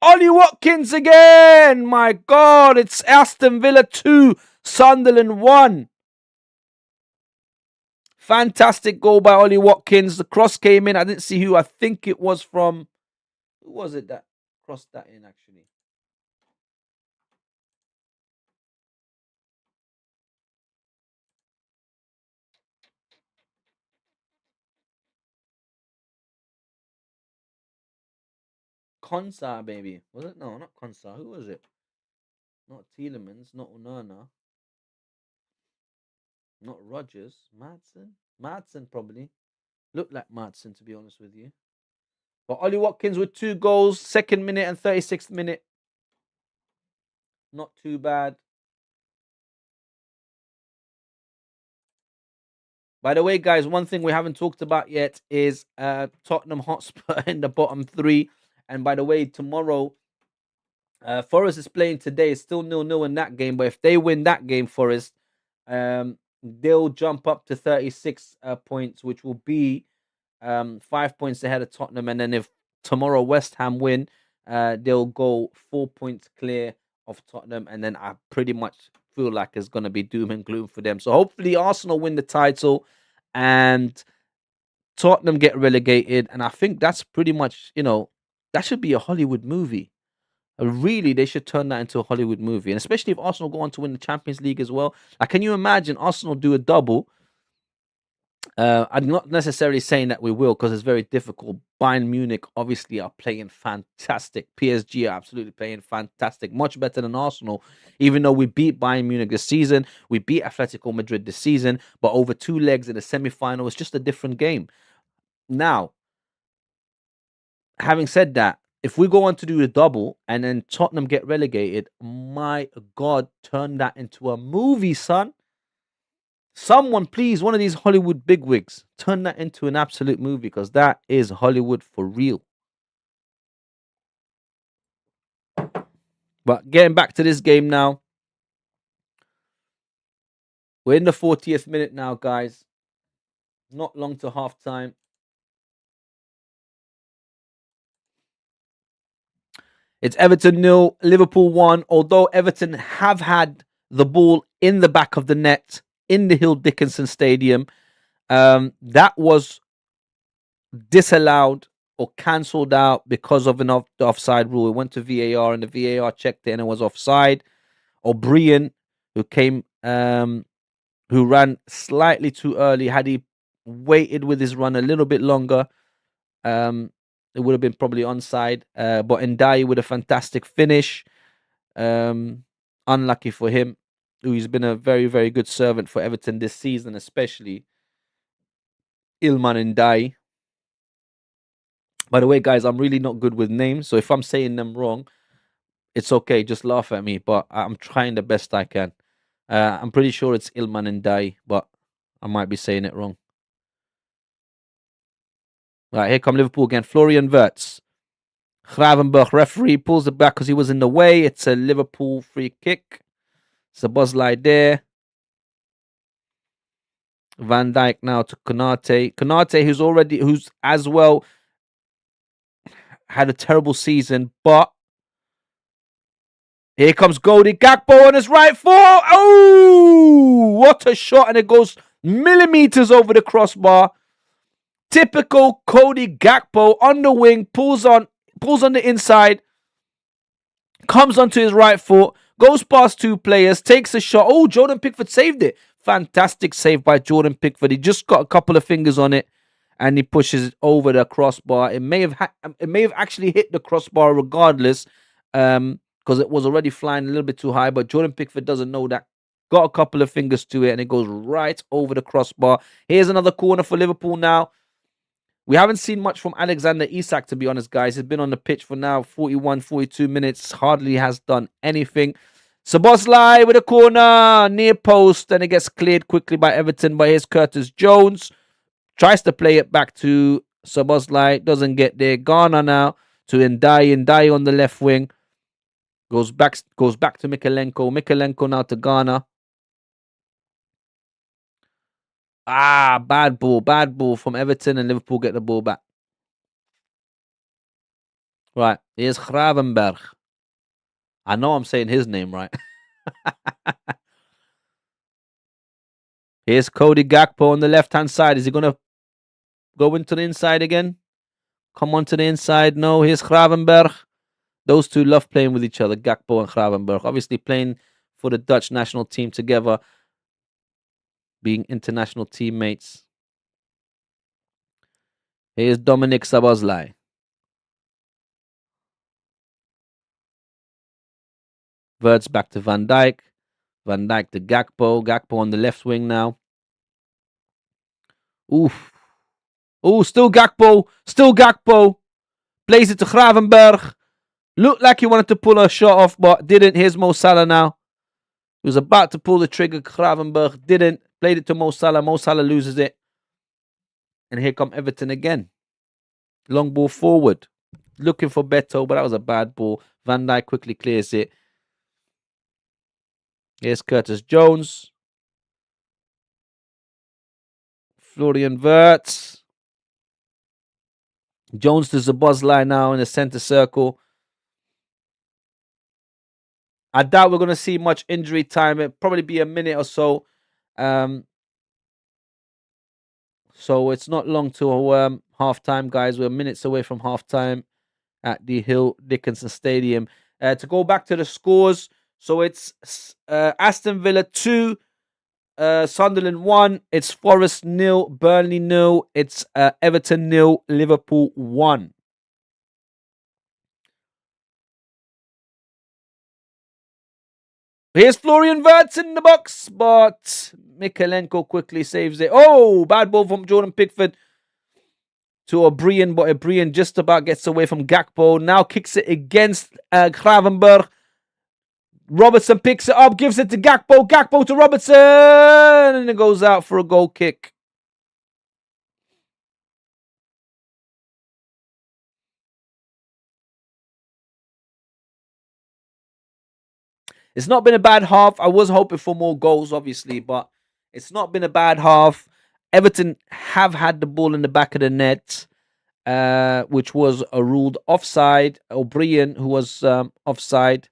Speaker 1: Ollie Watkins again! My God, it's Aston Villa 2, Sunderland 1. Fantastic goal by Ollie Watkins. The cross came in. I didn't see who. I think it was from... Who was it that crossed that in, actually? Konsa, baby. Was it? No, not Konsa. Who was it? Not Tielemans, not Onana, not Rogers. Madsen? Madsen, probably. Looked like Madsen, to be honest with you. But Ollie Watkins with 2 goals, 2nd minute and 36th minute. Not too bad. By the way, guys, one thing we haven't talked about yet is Tottenham Hotspur in the bottom 3. And by the way, tomorrow, Forest is playing today. It's still 0-0 in that game. But if they win that game, Forest, they'll jump up to 36 points, which will be 5 points ahead of Tottenham. And then if tomorrow West Ham win, they'll go 4 points clear of Tottenham. And then I pretty much feel like it's going to be doom and gloom for them. So hopefully Arsenal win the title and Tottenham get relegated. And I think that's pretty much, that should be a Hollywood movie. Really, they should turn that into a Hollywood movie. And especially if Arsenal go on to win the Champions League as well. Like, can you imagine Arsenal do a double? I'm not necessarily saying that we will, because it's very difficult. Bayern Munich obviously are playing fantastic. PSG are absolutely playing fantastic. Much better than Arsenal. Even though we beat Bayern Munich this season, we beat Atletico Madrid this season, but over 2 legs in the semi-final, it's just a different game. Now, having said that, if we go on to do the double and then Tottenham get relegated, my God, turn that into a movie, son. Someone, please, one of these Hollywood bigwigs, turn that into an absolute movie, because that is Hollywood for real. But getting back to this game now. We're in the 40th minute now, guys. Not long to half time. It's Everton 0, Liverpool 1. Although Everton have had the ball in the back of the net in the Hill Dickinson Stadium, that was disallowed or cancelled out because of the offside rule. It went to VAR and the VAR checked it and it was offside. O'Brien, who came, who ran slightly too early, had he waited with his run a little bit longer, it would have been probably onside. But Ndiaye with a fantastic finish. Unlucky for him, who's been a very, very good servant for Everton this season, especially Ilman Ndiaye. By the way, guys, I'm really not good with names, so if I'm saying them wrong, it's okay. Just laugh at me, but I'm trying the best I can. I'm pretty sure it's Ilman Ndiaye, but I might be saying it wrong. Right, here come Liverpool again. Florian Wirtz. Gravenberch, referee, pulls it back because he was in the way. It's a Liverpool free kick. It's a Bosley there. Van Dijk now to Konate. Konate, who's as well had a terrible season, but here comes Cody Gakpo on his right foot. Oh, what a shot. And it goes millimeters over the crossbar. Typical Cody Gakpo on the wing, pulls on the inside, comes onto his right foot, goes past 2 players, takes a shot. Oh, Jordan Pickford saved it. Fantastic save by Jordan Pickford. He just got a couple of fingers on it and he pushes it over the crossbar. It may have actually hit the crossbar regardless, because it was already flying a little bit too high, but Jordan Pickford doesn't know that. Got a couple of fingers to it and it goes right over the crossbar. Here's another corner for Liverpool now. We haven't seen much from Alexander Isak, to be honest, guys. He's been on the pitch for now 41, 42 minutes. Hardly has done anything. Szoboszlai with a corner, near post, and it gets cleared quickly by Everton. But here's Curtis Jones. Tries to play it back to Szoboszlai. Doesn't get there. Ghana now to Ndiaye. Ndiaye on the left wing. Goes back to Mykolenko. Mykolenko now to Ghana. Bad ball from Everton, and Liverpool get the ball back. Right, here's Gravenberch. I know I'm saying his name right. Here's Cody Gakpo on the left-hand side. Is he going to go into the inside again? Come on to the inside. No, here's Gravenberg. Those two love playing with each other, Gakpo and Gravenberg. Obviously playing for the Dutch national team together, being international teammates. Here's Dominic Szoboszlai. Verts back to Van Dijk. Van Dijk to Gakpo. Gakpo on the left wing now. Oof. Oh, still Gakpo. Still Gakpo. Plays it to Gravenberg. Looked like he wanted to pull a shot off, but didn't. Here's Mo Salah now. He was about to pull the trigger. Gravenberg didn't. Played it to Mo Salah. Mo Salah loses it. And here come Everton again. Long ball forward. Looking for Beto, but that was a bad ball. Van Dijk quickly clears it. Here's Curtis Jones. Florian Wirtz. Jones to Szoboszlai now in the center circle. I doubt we're going to see much injury time. It'll probably be a minute or so. So it's not long to half-time, guys. We're minutes away from half-time at the Hill Dickinson Stadium. To go back to the scores, so it's Aston Villa 2, Sunderland 1. It's Forest 0, Burnley 0. It's Everton 0, Liverpool 1. Here's Florian Wirtz in the box, but Mikalenko quickly saves it. Oh, bad ball from Jordan Pickford to O'Brien, but O'Brien just about gets away from Gakpo. Now kicks it against Gravenberg. Robertson picks it up, gives it to Gakpo. Gakpo to Robertson, and it goes out for a goal kick. It's not been a bad half. I was hoping for more goals, obviously, but it's not been a bad half. Everton have had the ball in the back of the net, which was ruled offside. O'Brien, who was offside.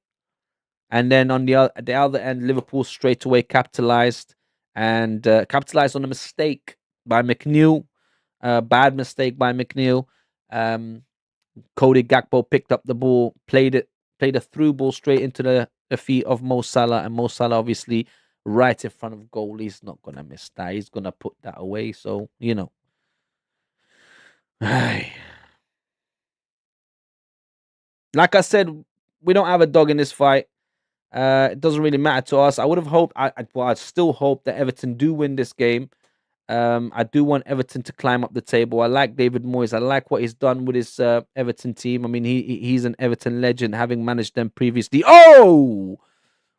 Speaker 1: And then on the other end, Liverpool straight away capitalized on a mistake by McNeil. Bad mistake by McNeil. Cody Gakpo picked up the ball, played a through ball straight into the feet of Mo Salah, and Mo Salah obviously right in front of goal. He's not gonna miss that. He's gonna put that away. So like I said, we don't have a dog in this fight. It doesn't really matter to us. I would have hoped. I still hope that Everton do win this game. I do want Everton to climb up the table. I like David Moyes. I like what he's done with his Everton team. I mean, he's an Everton legend, having managed them previously. Oh,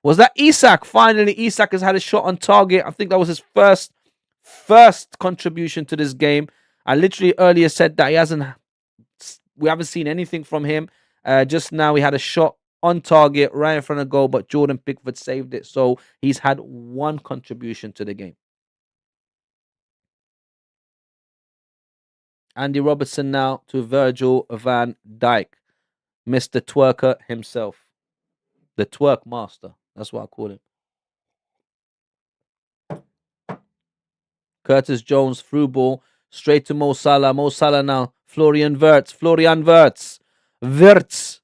Speaker 1: was that Isak? Finally, Isak has had a shot on target. I think that was his first contribution to this game. I literally earlier said that we haven't seen anything from him. Just now, he had a shot on target right in front of goal, but Jordan Pickford saved it. So he's had one contribution to the game. Andy Robertson now to Virgil van Dijk, Mr. Twerker himself. The twerk master. That's what I call him. Curtis Jones through ball straight to Mo Salah. Mo Salah now. Florian Wirtz. Wirtz,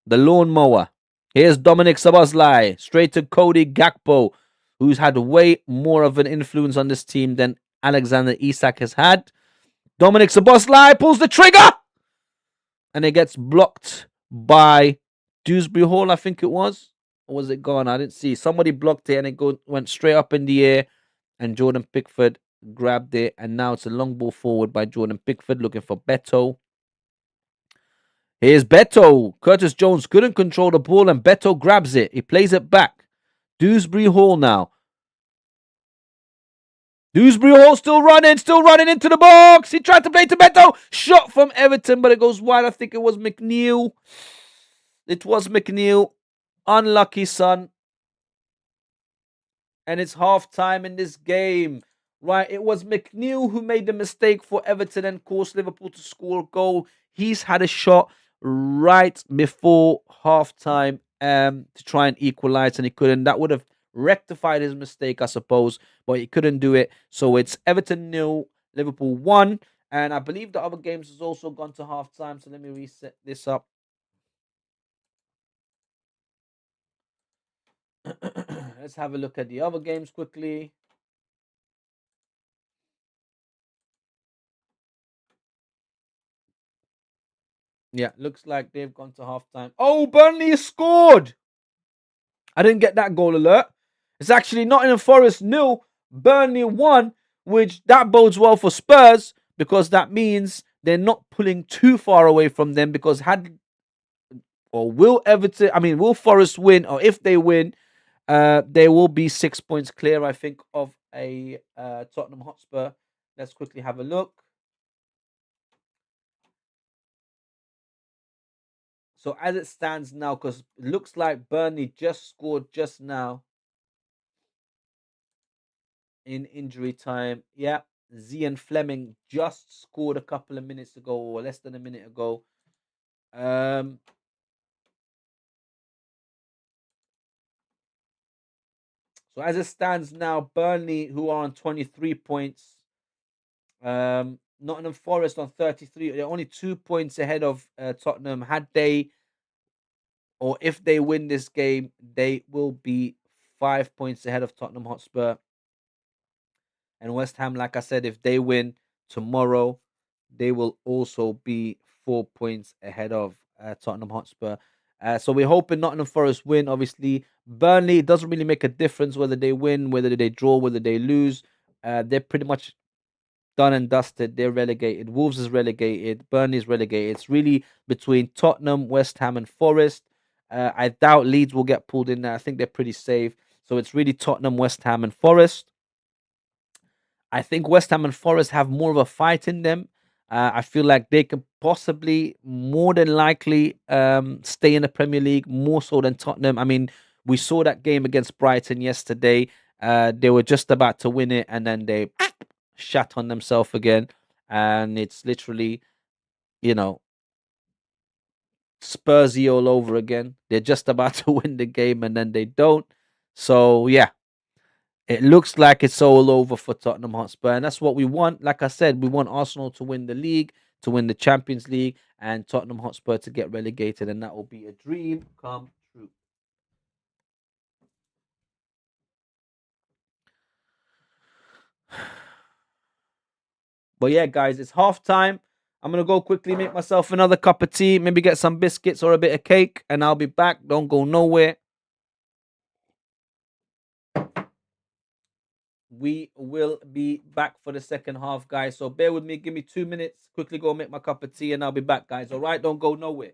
Speaker 1: the lawnmower. Here's Dominic Szoboszlai. Straight to Cody Gakpo, who's had way more of an influence on this team than Alexander Isak has had. Dominic Szoboszlai pulls the trigger, and it gets blocked by Dewsbury Hall, I think it was. Or was it gone? I didn't see. Somebody blocked it, and it went straight up in the air, and Jordan Pickford grabbed it, and now it's a long ball forward by Jordan Pickford looking for Beto. Here's Beto. Curtis Jones couldn't control the ball, and Beto grabs it. He plays it back. Dewsbury Hall now. Dewsbury Hall still running into the box. He tried to play to Beto. Shot from Everton, but it goes wide. I think it was McNeil. It was McNeil. Unlucky, son. And it's half-time in this game. Right, it was McNeil who made the mistake for Everton and caused Liverpool to score a goal. He's had a shot right before half-time to try and equalize, and he couldn't. That would have rectified his mistake, I suppose, but he couldn't do it. So it's Everton 0, Liverpool 1. And I believe the other games has also gone to half time. So let me reset this up. Let's have a look at the other games quickly. Yeah, looks like they've gone to half time. Oh, Burnley scored! I didn't get that goal alert. It's actually Nottingham Forest 0, Burnley 1, which that bodes well for Spurs because that means they're not pulling too far away from them because will Forest win, or if they win, they will be 6 points clear, I think, of a Tottenham Hotspur. Let's quickly have a look. So as it stands now, because it looks like Burnley just scored just now in injury time. Yeah, Zian Fleming just scored a couple of minutes ago, or less than a minute ago. Um, so as it stands now, Burnley, who are on 23 points, Nottingham Forest on 33. They're only 2 points ahead of Tottenham. Had they, or if they win this game, they will be 5 points ahead of Tottenham Hotspur. And West Ham, like I said, if they win tomorrow, they will also be 4 points ahead of Tottenham Hotspur. So we're hoping Nottingham Forest win. Obviously, Burnley, it doesn't really make a difference whether they win, whether they draw, whether they lose. They're pretty much done and dusted. They're relegated. Wolves is relegated. Burnley is relegated. It's really between Tottenham, West Ham, and Forest. I doubt Leeds will get pulled in there. I think they're pretty safe. So it's really Tottenham, West Ham, and Forest. I think West Ham and Forest have more of a fight in them. I feel like they can possibly, more than likely, stay in the Premier League more so than Tottenham. I mean, we saw that game against Brighton yesterday. They were just about to win it, and then they shat on themselves again. And it's literally, you know, Spursy all over again. They're just about to win the game, and then they don't. So yeah, it looks like it's all over for Tottenham Hotspur, and that's what we want. Like I said, we want Arsenal to win the league, to win the Champions League, and Tottenham Hotspur to get relegated, and that will be a dream come true. But yeah, guys, it's half time. I'm gonna go quickly make myself another cup of tea, maybe get some biscuits or a bit of cake, and I'll be back. Don't go nowhere. We will be back for the second half, guys. So bear with me. Give me 2 minutes. Quickly go make my cup of tea, and I'll be back, guys. All right, don't go nowhere.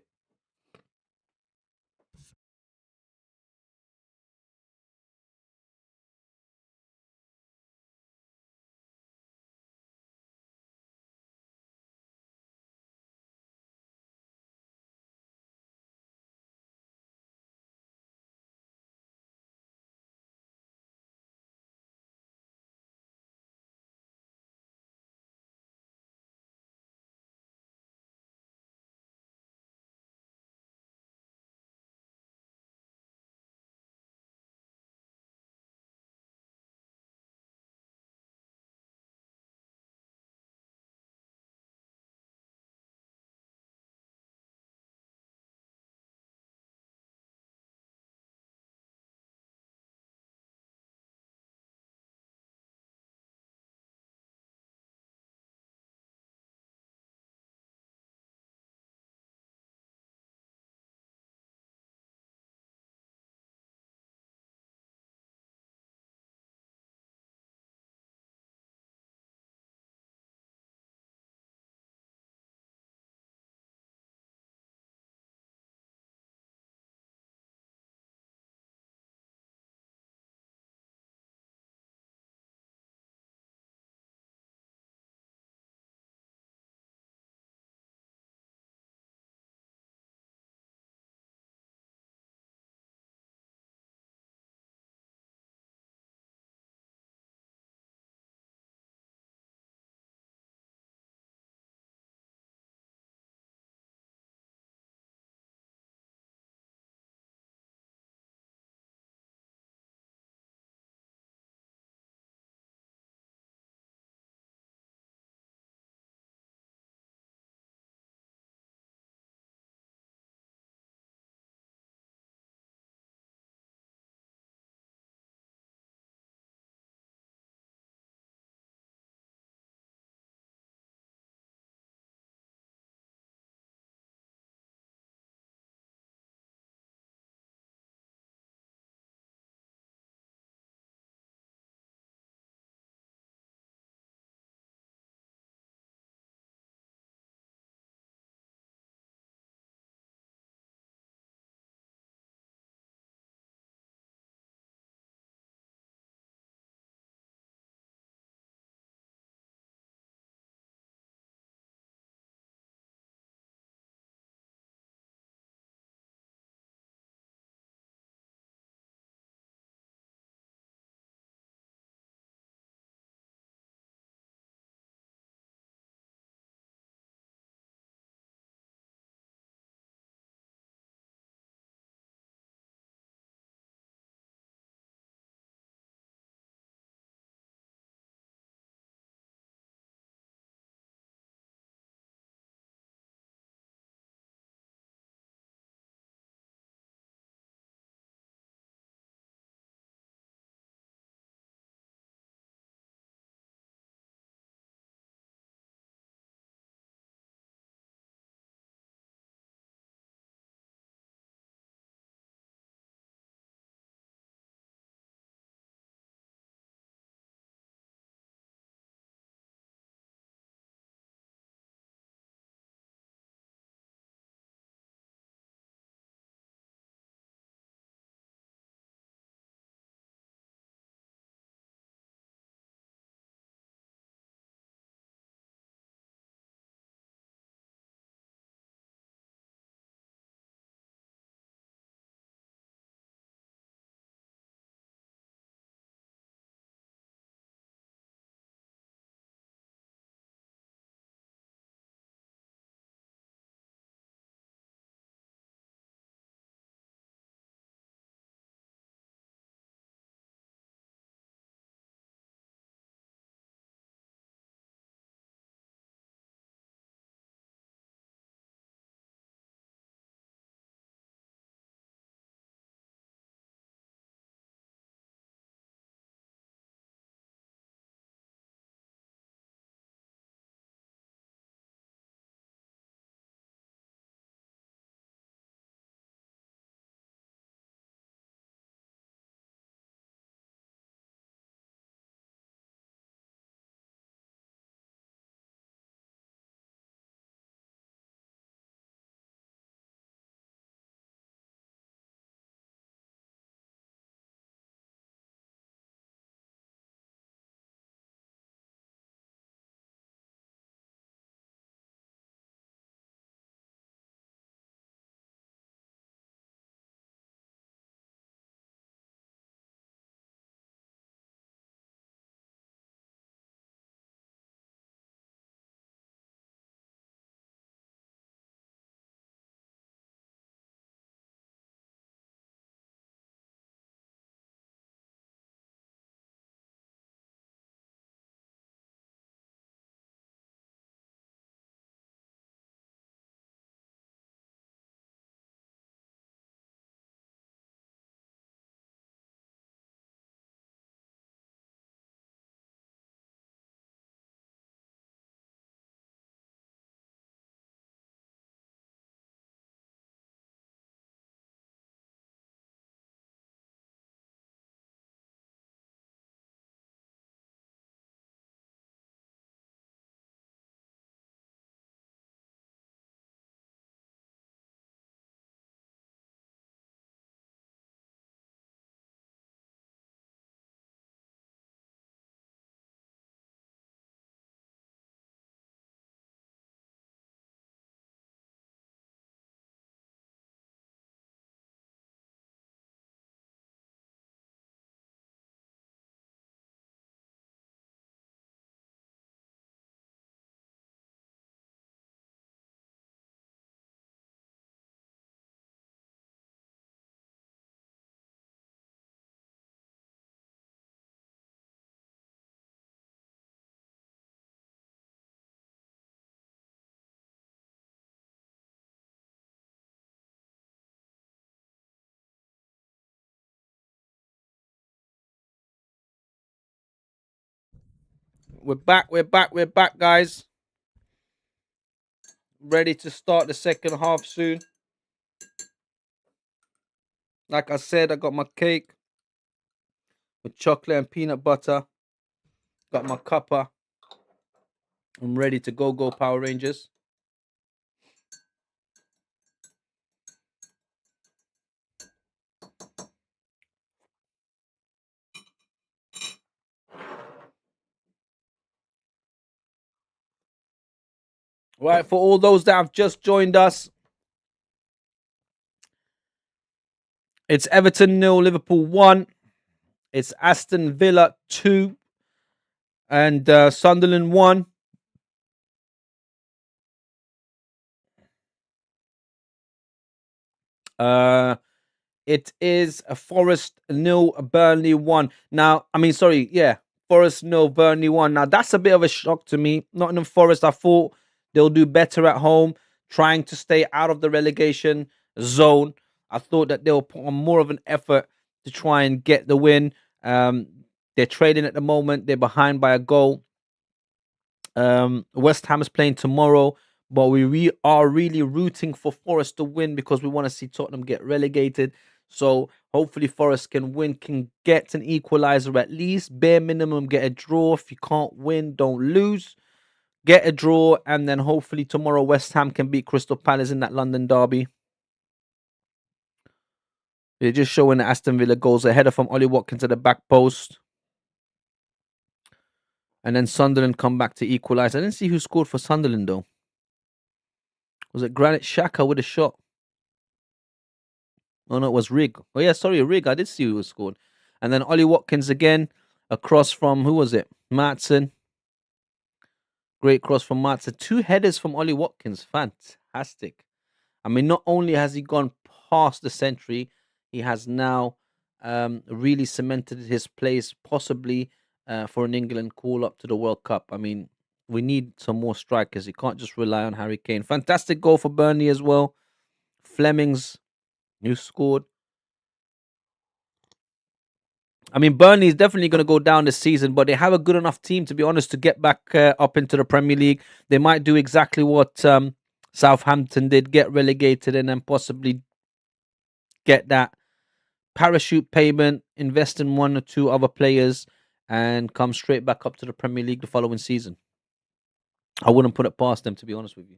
Speaker 1: We're back. We're back. We're back, guys. Ready to start the second half soon. Like I said, I got my cake with chocolate and peanut butter. Got my cuppa. I'm ready to go Power Rangers. Right, for all those that have just joined us, it's Everton 0, Liverpool 1. It's Aston Villa 2 and Sunderland 1. It is a Forest 0, Burnley 1. Now, Forest 0, Burnley 1. Now, that's a bit of a shock to me. Nottingham Forest, I thought they'll do better at home, trying to stay out of the relegation zone. I thought that they'll put on more of an effort to try and get the win. They're trading at the moment. They're behind by a goal. West Ham is playing tomorrow, but we are really rooting for Forest to win because we want to see Tottenham get relegated. So hopefully Forest can win, can get an equalizer at least. Bare minimum, get a draw. If you can't win, don't lose. Get a draw, and then hopefully tomorrow West Ham can beat Crystal Palace in that London derby. They're just showing the Aston Villa goals. A header from Ollie Watkins at the back post. And then Sunderland come back to equalise. I didn't see who scored for Sunderland, though. Was it Granit Xhaka with a shot? Oh, no, it was Rig. Oh, yeah, sorry, Rig. I did see who was scored. And then Ollie Watkins again, across from, who was it? Maatsen. Great cross from Maatsen. 2 headers from Ollie Watkins. Fantastic. I mean, not only has he gone past the century, he has now really cemented his place, possibly for an England call up to the World Cup. I mean, we need some more strikers. You can't just rely on Harry Kane. Fantastic goal for Burnley as well. Fleming's, who scored. I mean, Burnley is definitely going to go down this season, but they have a good enough team, to be honest, to get back up into the Premier League. They might do exactly what Southampton did, get relegated and then possibly get that parachute payment, invest in 1 or 2 other players, and come straight back up to the Premier League the following season. I wouldn't put it past them, to be honest with you.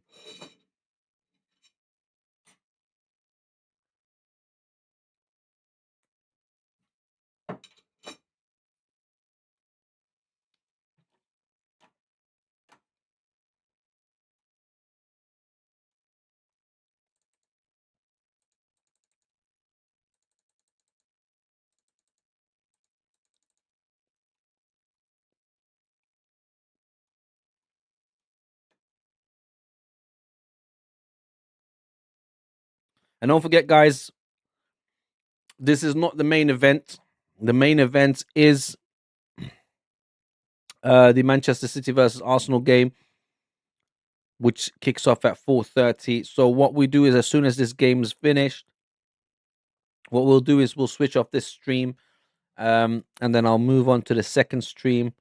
Speaker 1: And don't forget, guys, this is not the main event. The main event is the Manchester City versus Arsenal game, which kicks off at 4:30. So what we do is, as soon as this game is finished, what we'll do is we'll switch off this stream, and then I'll move on to the second stream,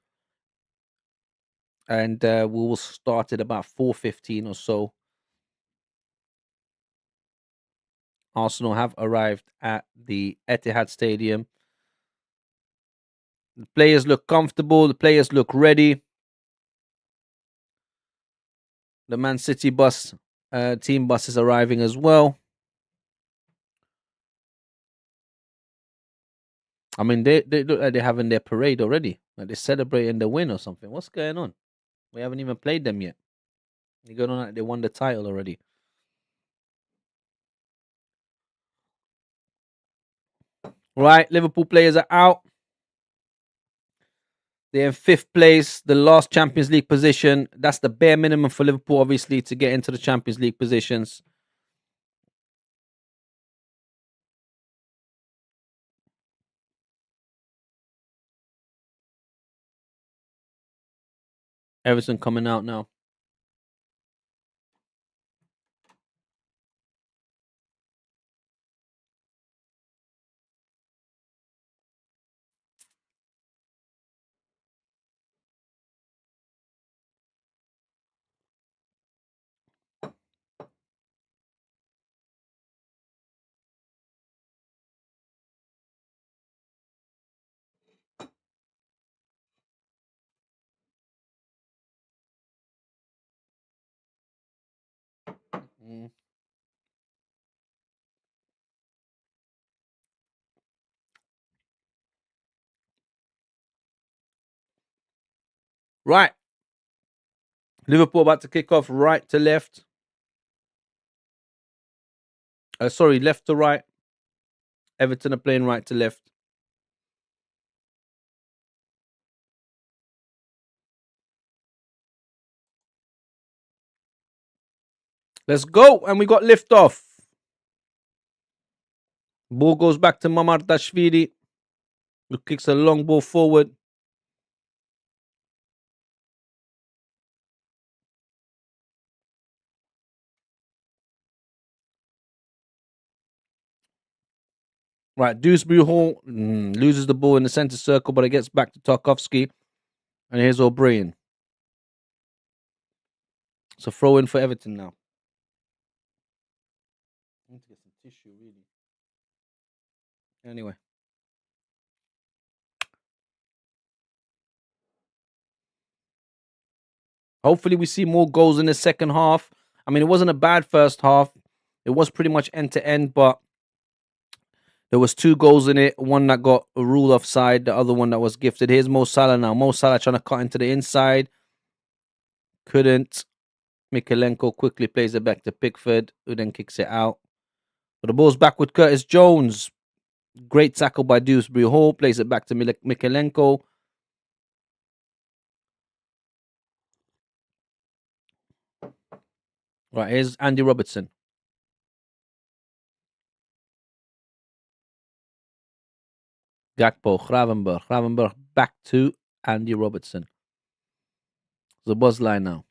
Speaker 1: and we will start at about 4:15 or so. Arsenal have arrived at the Etihad Stadium. The players look comfortable. The players look ready. The Man City bus, team bus, is arriving as well. I mean, they look like they're having their parade already. Like they're celebrating the win or something. What's going on? We haven't even played them yet. They're going on like they won the title already. Right, Liverpool players are out. They're in 5th place, the last Champions League position. That's the bare minimum for Liverpool, obviously, to get into the Champions League positions. Everton coming out now. Mm. Right. Liverpool about to kick off right to left. Sorry, left to right. Everton are playing right to left. Let's go. And we got lift off. Ball goes back to Mamardashvili, who kicks a long ball forward. Right, Dewsbury Hall loses the ball in the centre circle, but it gets back to Tarkovsky. And here's O'Brien. So throw in for Everton now. I need to get some tissue, really. Anyway. Hopefully we see more goals in the second half. I mean, it wasn't a bad first half. It was pretty much end to end, but there was 2 goals in it. One that got a rule offside, the other one that was gifted. Here's Mo Salah now. Mo Salah trying to cut into the inside. Couldn't. Mikalenko quickly plays it back to Pickford, who then kicks it out. But the ball's back with Curtis Jones. Great tackle by Dewsbury Hall. Plays it back to Mikalenko. Right, here's Andy Robertson. Gakpo, Gravenberg. Gravenberg back to Andy Robertson. The buzz line now.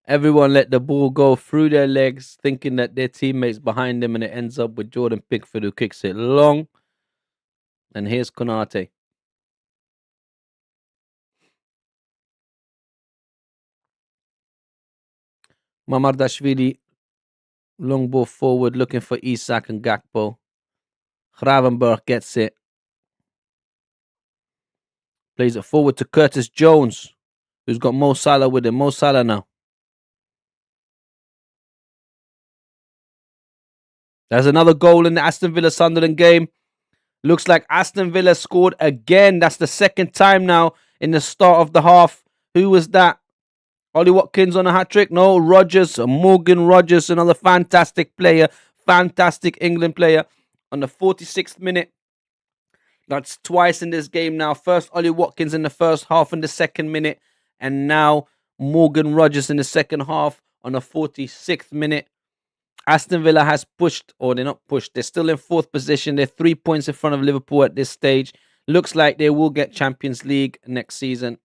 Speaker 1: Everyone let the ball go through their legs, thinking that their teammates behind them, and it ends up with Jordan Pickford, who kicks it long. And here's Konate. Mamardashvili, long ball forward, looking for Isak and Gakpo. Gravenberg gets it. Plays it forward to Curtis Jones, who's got Mo Salah with him. Mo Salah now. There's another goal in the Aston Villa Sunderland game. Looks like Aston Villa scored again. That's the second time now in the start of the half. Who was that? Ollie Watkins on a hat trick? No, Rodgers, Morgan Rodgers, another fantastic player, fantastic England player on the 46th minute. That's twice in this game now. First, Ollie Watkins in the first half in the second minute, and now Morgan Rodgers in the second half on the 46th minute. Aston Villa has pushed, or they're not pushed, they're still in 4th position. They're 3 points in front of Liverpool at this stage. Looks like they will get Champions League next season.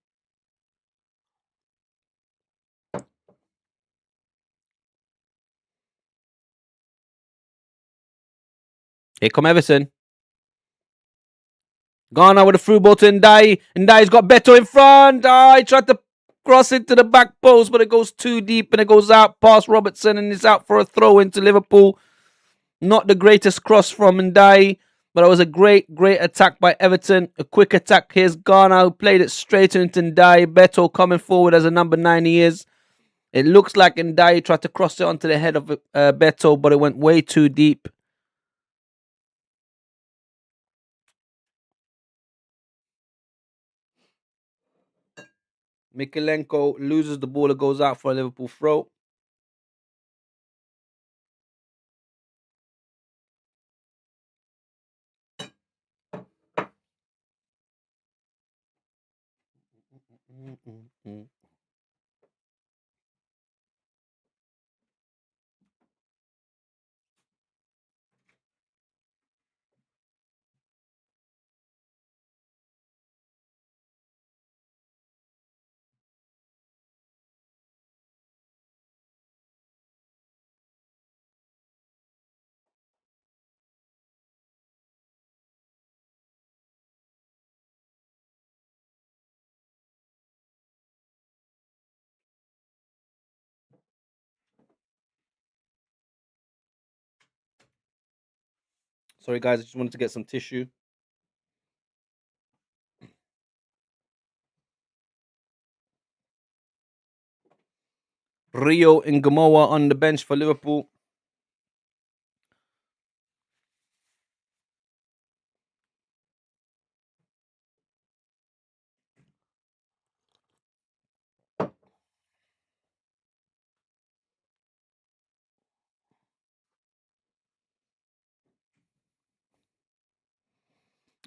Speaker 1: Here come Everton. Ghana with a through ball to Ndai. Ndai's got Beto in front. He tried to cross into the back post, but it goes too deep and it goes out past Robertson and it's out for a throw into Liverpool. Not the greatest cross from Ndai, but it was a great attack by Everton. A quick attack. Here's Ghana, who played it straight into Ndai. Beto coming forward as a number 9 he is. It looks like Ndai tried to cross it onto the head of Beto, but it went way too deep. Mikalenko loses the ball. It goes out for a Liverpool throw. Sorry, guys. I just wanted to get some tissue. Rio and Gamoa on the bench for Liverpool.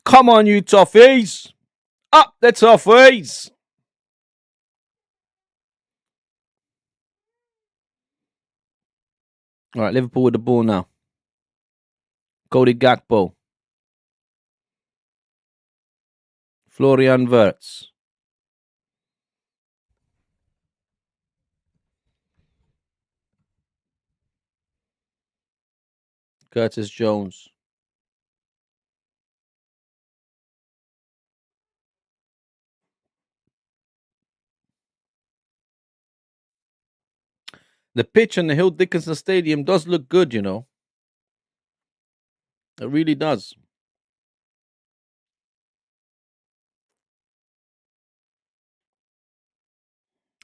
Speaker 1: Come on, you toughies! Up the toughies! All right, Liverpool with the ball now. Cody Gakpo. Florian Wirtz. Curtis Jones. The pitch in the Hill Dickinson Stadium does look good, you know. It really does.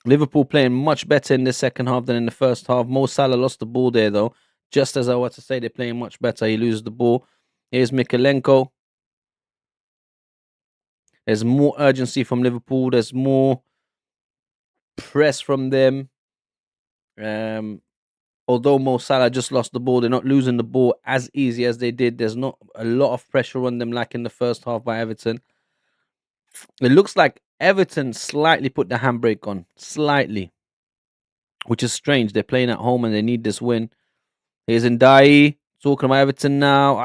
Speaker 1: Liverpool playing much better in the second half than in the first half. Mo Salah lost the ball there, though. Just as I was to say, they're playing much better. He loses the ball. Here's Mikalenko. There's more urgency from Liverpool. There's more press from them. Although Mo Salah just lost the ball, they're not losing the ball as easy as they did. There's not a lot of pressure on them like in the first half by Everton. It looks like Everton slightly put the handbrake on. Slightly. Which is strange. They're playing at home and they need this win. Here's Ndiaye. Talking about Everton now.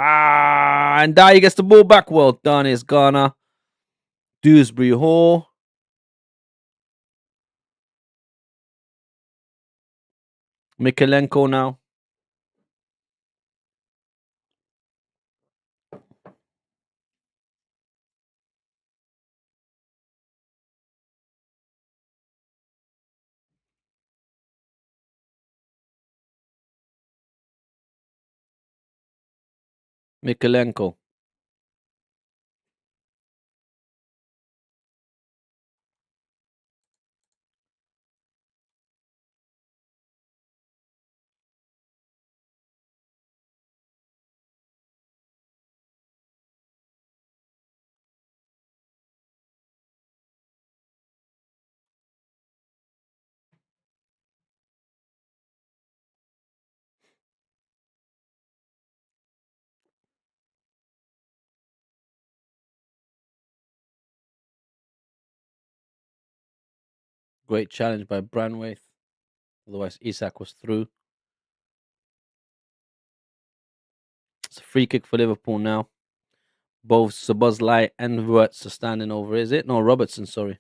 Speaker 1: Ndiaye gets the ball back. Well done. Here's Ghana. Dewsbury Hall. Mikalenko now. Mikalenko. Great challenge by Branwaith. Otherwise, Isak was through. It's a free kick for Liverpool now. Both Szoboszlai and Wirtz are standing over. Is it? No, Robertson, sorry.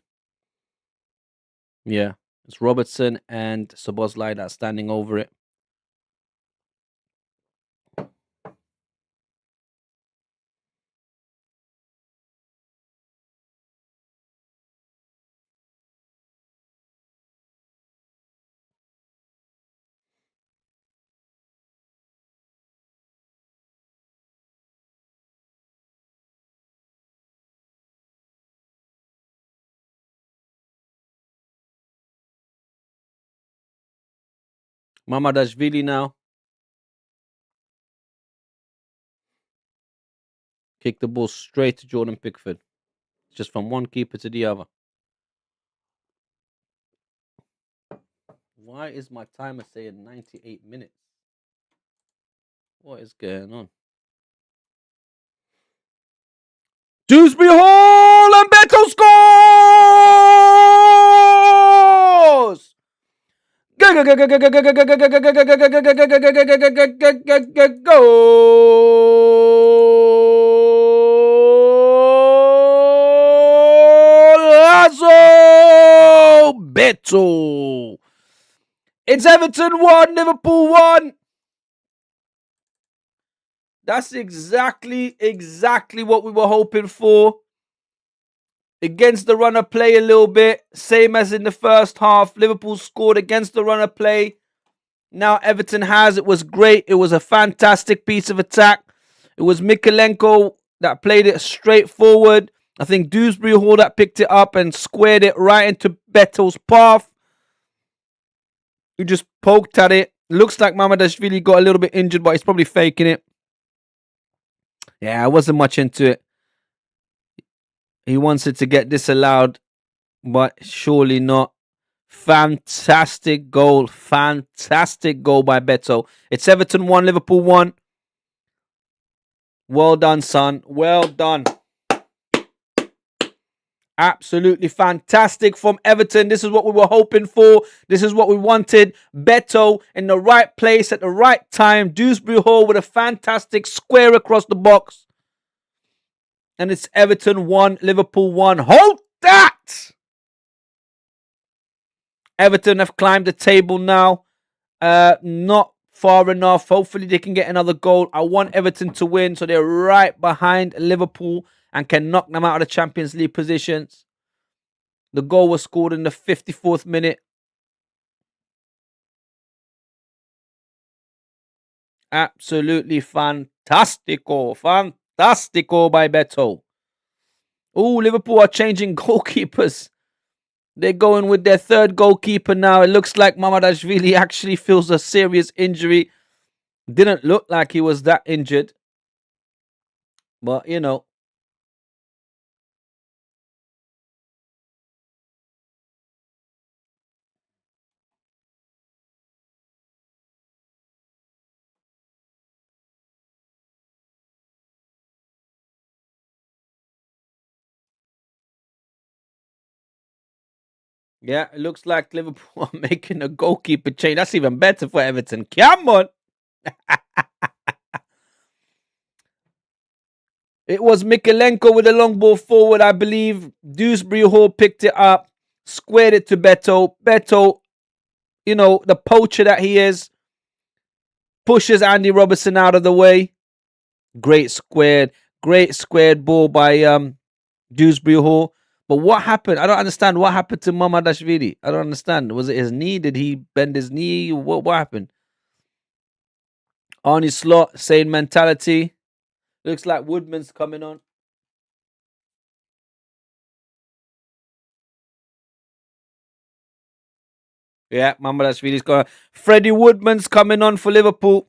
Speaker 1: Yeah, it's Robertson and Szoboszlai that's standing over it. Mamadashvili now. Kick the ball straight to Jordan Pickford. Just from one keeper to the other. Why is my timer saying 98 minutes? What is going on? Dewsbury Hall and Beto scores! Golazo! Beto! It's Everton 1, Liverpool 1. That's exactly what we were hoping for. Against the run of play a little bit. Same as in the first half. Liverpool scored against the run of play. Now Everton has. It was great. It was a fantastic piece of attack. It was Mikalenko that played it straight forward. I think Dewsbury Hall that picked it up and squared it right into Beto's path. He just poked at it. Looks like Mamadashvili got a little bit injured, but he's probably faking it. Yeah, I wasn't much into it. He wants it to get disallowed, but surely not. Fantastic goal. Fantastic goal by Beto. It's Everton 1, Liverpool 1. Well done, son. Well done. Absolutely fantastic from Everton. This is what we were hoping for. This is what we wanted. Beto in the right place at the right time. Dewsbury Hall with a fantastic square across the box. And it's Everton 1, Liverpool 1. Hold that! Everton have climbed the table now. Not far enough. Hopefully they can get another goal. I want Everton to win, so they're right behind Liverpool and can knock them out of the Champions League positions. The goal was scored in the 54th minute. Absolutely fantastico. Fantastico by Beto. Oh, Liverpool are changing goalkeepers. They're going with their third goalkeeper now. It looks like Mamadashvili actually feels a serious injury. Didn't look like he was that injured. But, you know. Yeah, it looks like Liverpool are making a goalkeeper change. That's even better for Everton. Come on. It was Mikalenko with a long ball forward, I believe. Dewsbury Hall picked it up, squared it to Beto. Beto, you know, the poacher that he is, pushes Andy Robertson out of the way. Great squared ball by Dewsbury Hall. But what happened? I don't understand. What happened to Mamadashvili? I don't understand. Was it his knee? Did he bend his knee? What happened? Arnie Slot, same mentality. Looks like Woodman's coming on. Yeah, Mamadashvili's going. Freddie Woodman's coming on for Liverpool.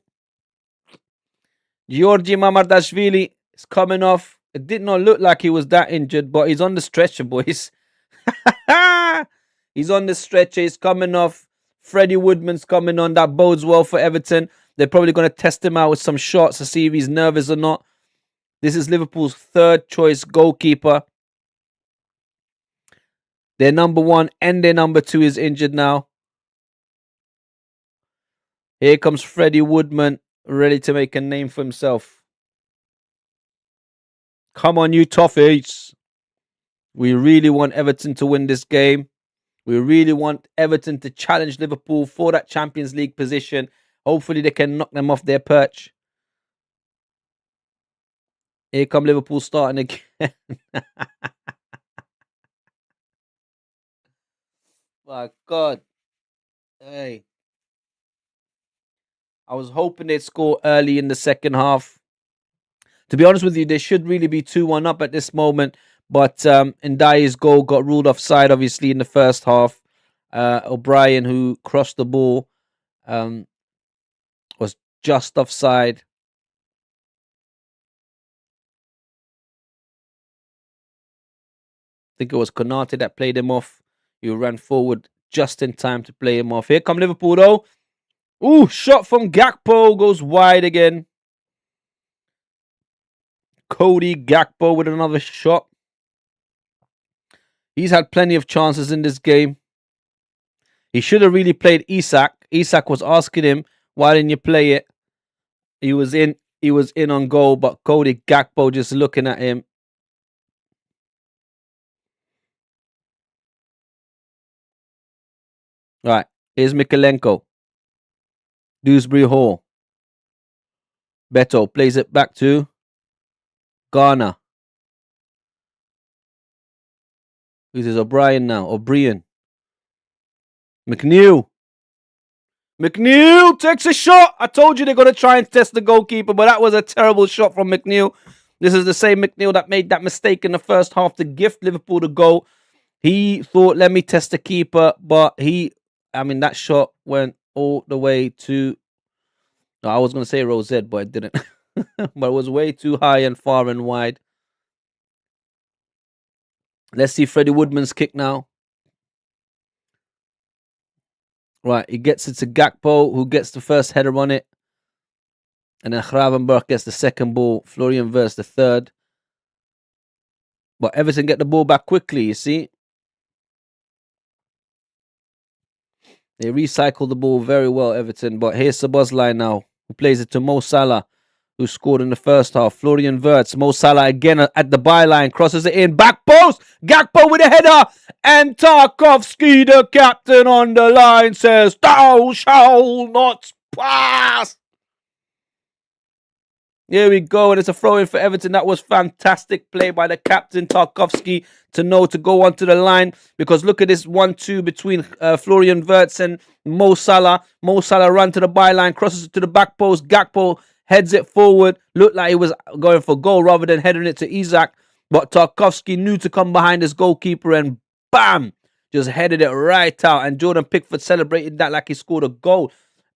Speaker 1: Georgi Mamadashvili is coming off. It did not look like he was that injured, but he's on the stretcher, boys. He's on the stretcher. He's coming off. Freddie Woodman's coming on. That bodes well for Everton. They're probably going to test him out with some shots to see if he's nervous or not. This is Liverpool's third choice goalkeeper. Their number one and their number two is injured now. Here comes Freddie Woodman, ready to make a name for himself. Come on, you toffees. We really want Everton to win this game. We really want Everton to challenge Liverpool for that Champions League position. Hopefully they can knock them off their perch. Here come Liverpool starting again. My God. Hey. I was hoping they'd score early in the second half. To be honest with you, they should really be 2-1 up at this moment. But Ndiaye's goal got ruled offside, obviously, in the first half. O'Brien, who crossed the ball, was just offside. I think it was Konate that played him off. He ran forward just in time to play him off. Here come Liverpool, though. Ooh, shot from Gakpo goes wide again. Cody Gakpo with another shot. He's had plenty of chances in this game. He should have really played Isak. Isak was asking him, why didn't you play it? He was in on goal, but Cody Gakpo just looking at him. Right, here's Mikalenko. Dewsbury Hall. Beto plays it back to Ghana. Who's this? O'Brien now. O'Brien. McNeil takes a shot. I told you they're going to try and test the goalkeeper, but that was a terrible shot from McNeil. This is the same McNeil that made that mistake in the first half to gift Liverpool the goal. He thought, let me test the keeper, but that shot went all the way to... No, I was going to say Rosette, but it didn't. But it was way too high and far and wide. Let's see Freddie Woodman's kick now. Right, he gets it to Gakpo, who gets the first header on it. And then Gravenberg gets the second ball. Florian Wirtz the third. But Everton get the ball back quickly, you see. They recycle the ball very well, Everton. But here's Szoboszlai now, who plays it to Mo Salah, who scored in the first half. Florian Wirtz, Mo Salah again at the byline, crosses it in, back post, Gakpo with a header, and Tarkowski, the captain on the line, says, "Thou shalt not pass." Here we go, and it's a throw-in for Everton. That was fantastic play by the captain, Tarkowski, to know to go onto the line, because look at this 1-2 between Florian Wirtz and Mo Salah. Mo Salah ran to the byline, crosses it to the back post. Gakpo heads it forward. Looked like he was going for goal rather than heading it to Isak, but Tarkowski knew to come behind his goalkeeper and bam, just headed it right out. And Jordan Pickford celebrated that like he scored a goal.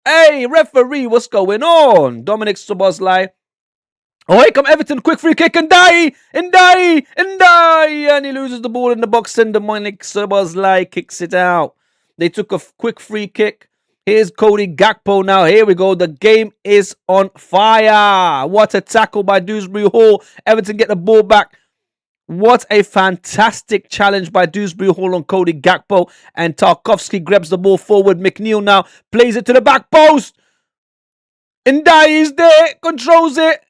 Speaker 1: Hey, referee, what's going on? Dominic Szoboszlai. Oh, here come Everton, quick free kick, and he loses the ball in the box, and Dominic Szoboszlai kicks it out. They took a quick free kick. Here's Cody Gakpo now. Here we go. The game is on fire. What a tackle by Dewsbury Hall. Everton get the ball back. What a fantastic challenge by Dewsbury Hall on Cody Gakpo, and Tarkowski grabs the ball forward. McNeil now plays it to the back post. Ndiaye is there, controls it.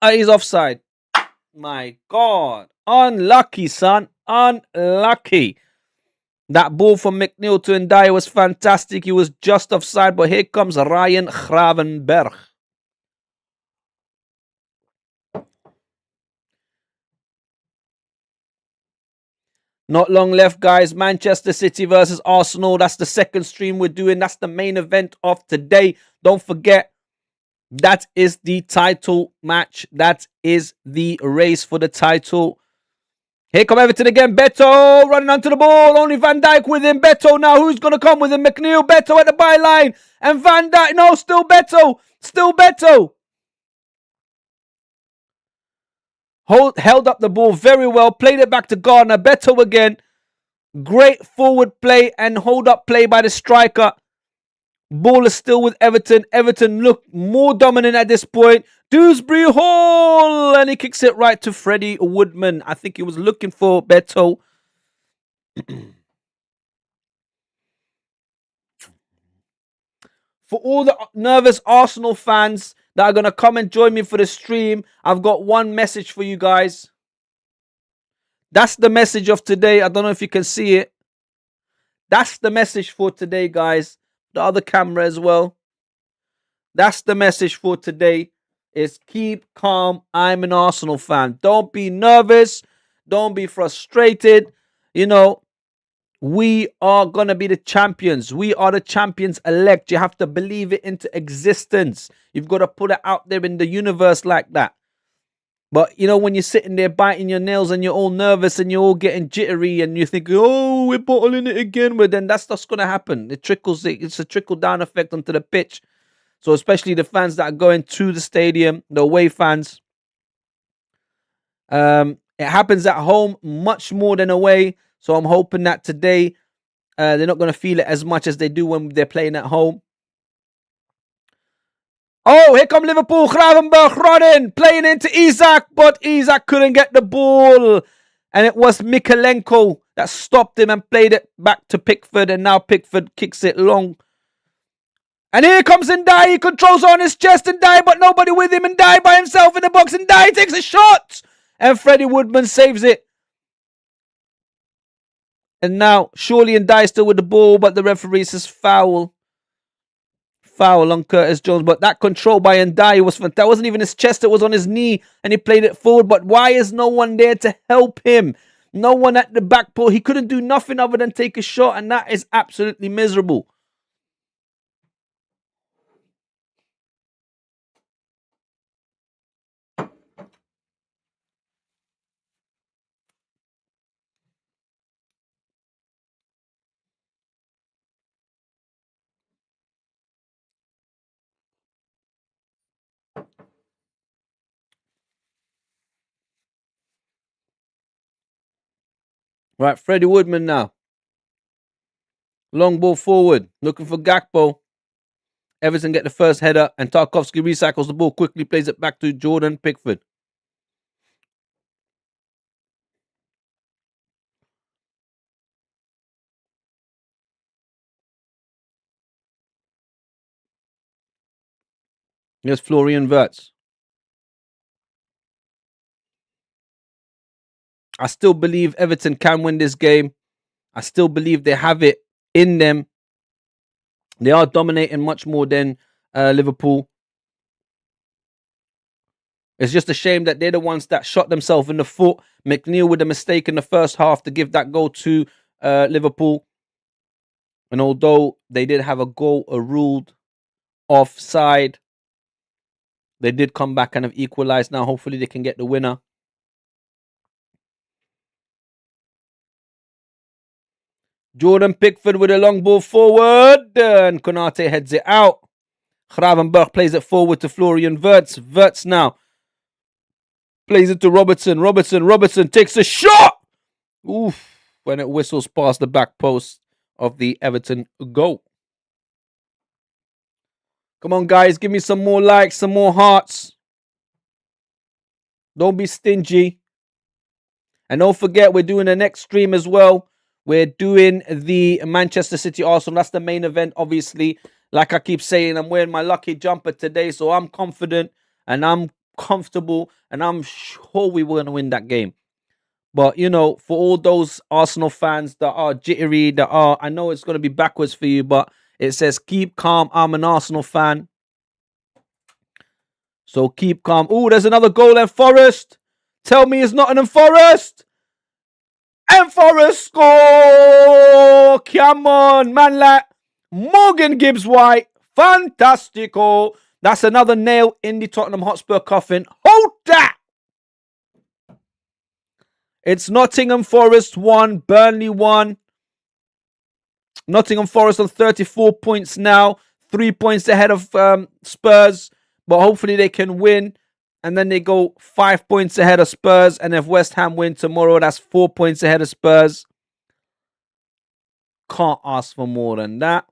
Speaker 1: He's offside. My God. Unlucky, son. Unlucky. That ball from McNeil to Ndiaye was fantastic. He was just offside, but here comes Ryan Gravenberg. Not long left, guys. Manchester City versus Arsenal. That's the second stream we're doing. That's the main event of today. Don't forget, that is the title match. That is the race for the title. Here come Everton again. Beto running onto the ball. Only Van Dijk with him. Beto now. Who's going to come with him? McNeil. Beto at the byline. And Van Dijk. No, still Beto. Still Beto. Held up the ball very well. Played it back to Gardner. Beto again. Great forward play and hold up play by the striker. Ball is still with Everton. Everton look more dominant at this point. Dewsbury Hall, and he kicks it right to Freddie Woodman. I think he was looking for Beto. For all the nervous Arsenal fans that are going to come and join me for the stream, I've got one message for you guys. That's the message of today. I don't know if you can see it. That's the message for today, guys. The other camera as well. That's the message for today. Is keep calm. I'm an Arsenal fan. Don't be nervous. Don't be frustrated. You know, we are going to be the champions. We are the champions elect. You have to believe it into existence. You've got to put it out there in the universe like that. But, you know, when you're sitting there biting your nails and you're all nervous and you're all getting jittery and you think, oh, we're bottling it again, well, then that's what's going to happen. It's a trickle-down effect onto the pitch. So especially the fans that are going to the stadium, the away fans. It happens at home much more than away. So I'm hoping that today they're not going to feel it as much as they do when they're playing at home. Oh, here come Liverpool. Gravenberg running, playing into Isak, but Isak couldn't get the ball. And it was Mikalenko that stopped him and played it back to Pickford. And now Pickford kicks it long. And here comes Ndiaye. He controls on his chest. Ndiaye, but nobody with him. Ndiaye by himself in the box. Ndiaye takes a shot. And Freddie Woodman saves it. And now, surely Ndiaye still with the ball, but the referee says foul. Foul on Curtis Jones. But that control by Ndiaye was fantastic. That wasn't even his chest. It was on his knee. And he played it forward. But why is no one there to help him? No one at the back post. He couldn't do nothing other than take a shot. And that is absolutely miserable. Right, Freddie Woodman now. Long ball forward, looking for Gakpo. Everton get the first header, and Tarkowski recycles the ball quickly, plays it back to Jordan Pickford. Here's Florian Wirtz. I still believe Everton can win this game. I still believe they have it in them. They are dominating much more than Liverpool. It's just a shame that they're the ones that shot themselves in the foot. McNeil with a mistake in the first half to give that goal to Liverpool. And although they did have a goal ruled offside, they did come back and have equalized. Now, hopefully, they can get the winner. Jordan Pickford with a long ball forward. And Konate heads it out. Gravenberch plays it forward to Florian Wirtz. Wirtz now plays it to Robertson. Robertson takes a shot. Oof. When it whistles past the back post of the Everton goal. Come on, guys. Give me some more likes, some more hearts. Don't be stingy. And don't forget, we're doing the next stream as well. We're doing the Manchester City Arsenal. That's the main event, obviously. Like I keep saying, I'm wearing my lucky jumper today, so I'm confident and I'm comfortable and I'm sure we will win that game. But, you know, for all those Arsenal fans that are jittery, I know it's going to be backwards for you, but it says keep calm. I'm an Arsenal fan. So keep calm. Oh, there's another goal in Forest. Tell me it's Nottingham Forest. And Forest score! Come on, man, like Morgan Gibbs-White. Fantastico. That's another nail in the Tottenham Hotspur coffin. Hold that! It's Nottingham Forest 1, Burnley 1. Nottingham Forest on 34 points now. 3 points ahead of Spurs. But hopefully they can win. And then they go 5 points ahead of Spurs. And if West Ham win tomorrow, that's 4 points ahead of Spurs. Can't ask for more than that.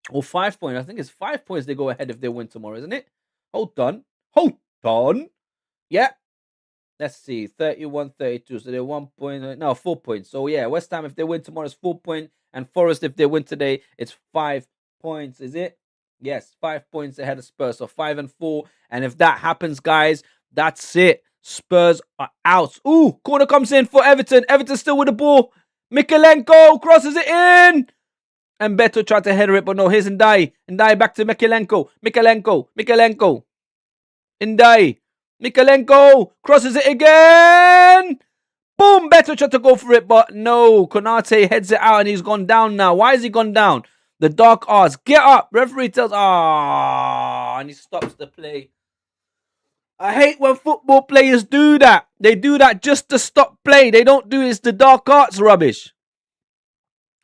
Speaker 1: Or 5 points. I think it's 5 points they go ahead if they win tomorrow, isn't it? Hold on. Yeah. Let's see. 31, 32. So they're 1 point. No, 4 points. So yeah, West Ham, if they win tomorrow, it's 4 points. And Forest, if they win today, it's 5 points. Is it? Yes, 5 points ahead of Spurs. So 5 and 4. And if that happens, guys, that's it. Spurs are out. Ooh, corner comes in for Everton. Everton still with the ball. Mikalenko crosses it in. And Beto tried to header it, but no, here's Ndai. Ndai back to Mikalenko. Ndai. Mikalenko crosses it again. Boom, Beto tried to go for it, but no. Konate heads it out and he's gone down now. Why has he gone down? The dark arts. Get up. Referee tells, and he stops the play. I hate when football players do that. They do that just to stop play. They don't do it's the dark arts rubbish.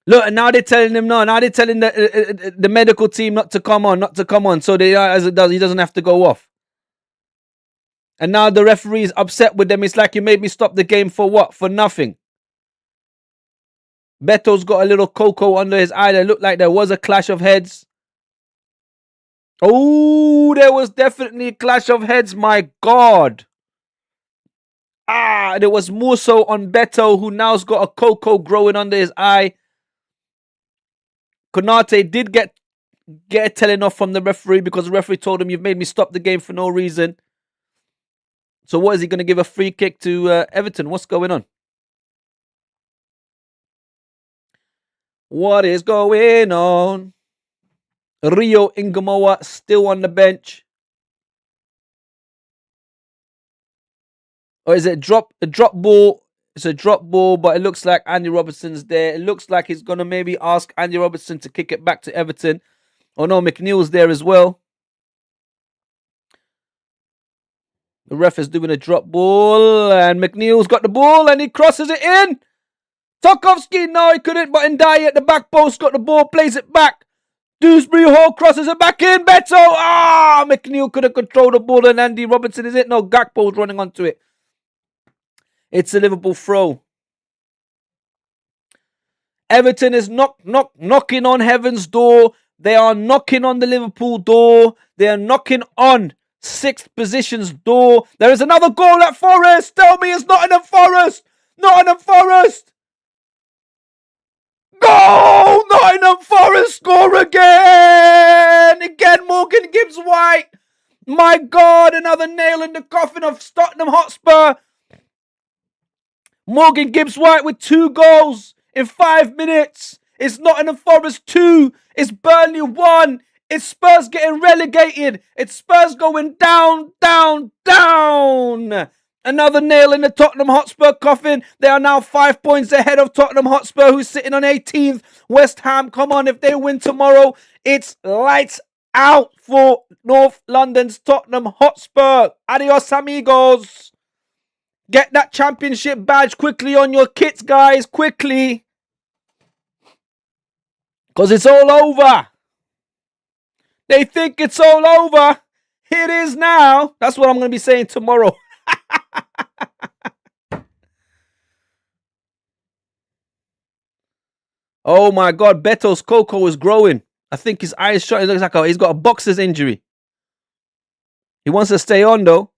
Speaker 1: Look, and now they're telling him no. Now they're telling the medical team not to come on. So they as it does, he doesn't have to go off. And now the referee is upset with them. It's like you made me stop the game for what? For nothing. Beto's got a little cocoa under his eye. It looked like there was a clash of heads. Oh, there was definitely a clash of heads. My God. There was more so on Beto, who now's got a cocoa growing under his eye. Konate did get a telling off from the referee because the referee told him, you've made me stop the game for no reason. So what is he going to give a free kick to Everton? What's going on? What is going on? Rio Ingamoa still on the bench. Or is it a drop ball? It's a drop ball, but it looks like Andy Robertson's there. It looks like he's going to maybe ask Andy Robertson to kick it back to Everton. Oh no, McNeil's there as well. The ref is doing a drop ball, and McNeil's got the ball, and he crosses it in. Tarkowski, no, he couldn't, but Ndai at the back post got the ball, plays it back. Dewsbury Hall crosses it back in. Beto, McNeil could have controlled the ball, and Andy Robertson, is it? No, Gakpo's running onto it. It's a Liverpool throw. Everton is knocking on heaven's door. They are knocking on the Liverpool door. They are knocking on sixth position's door. There is another goal at Forest. Tell me it's Nottingham Forest. Nottingham Forest. Goal! Nottingham Forest score again. Again, Morgan Gibbs-White. My God, another nail in the coffin of Tottenham Hotspur. Morgan Gibbs-White with 2 goals in 5 minutes. It's Nottingham Forest 2. It's Burnley 1. It's Spurs getting relegated. It's Spurs going down, down, down. Another nail in the Tottenham Hotspur coffin. They are now 5 points ahead of Tottenham Hotspur, who's sitting on 18th. West Ham, come on, if they win tomorrow, it's lights out for North London's Tottenham Hotspur. Adios, amigos. Get that championship badge quickly on your kits, guys. Quickly. Because it's all over. They think it's all over. It is now. That's what I'm going to be saying tomorrow. Oh my God. Beto's Coco is growing. I think his eyes shut. It looks like he's got a boxer's injury. He wants to stay on though.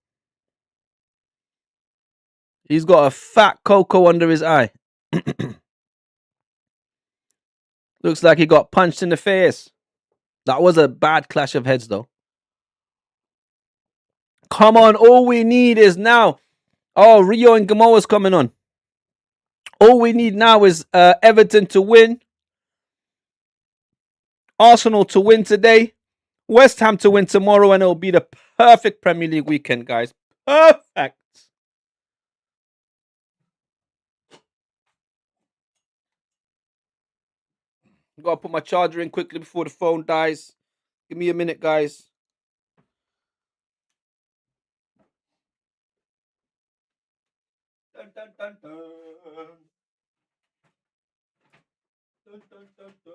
Speaker 1: He's got a fat Coco under his eye. Looks like he got punched in the face. That was a bad clash of heads though. Come on, all we need is now. Oh, Rio and Gamoa's coming on. All we need now is Everton to win. Arsenal to win today. West Ham to win tomorrow, and it'll be the perfect Premier League weekend, guys. Perfect. I've got to put my charger in quickly before the phone dies. Give me a minute, guys. Dun, dun, dun, dun. Dun, dun, dun, dun.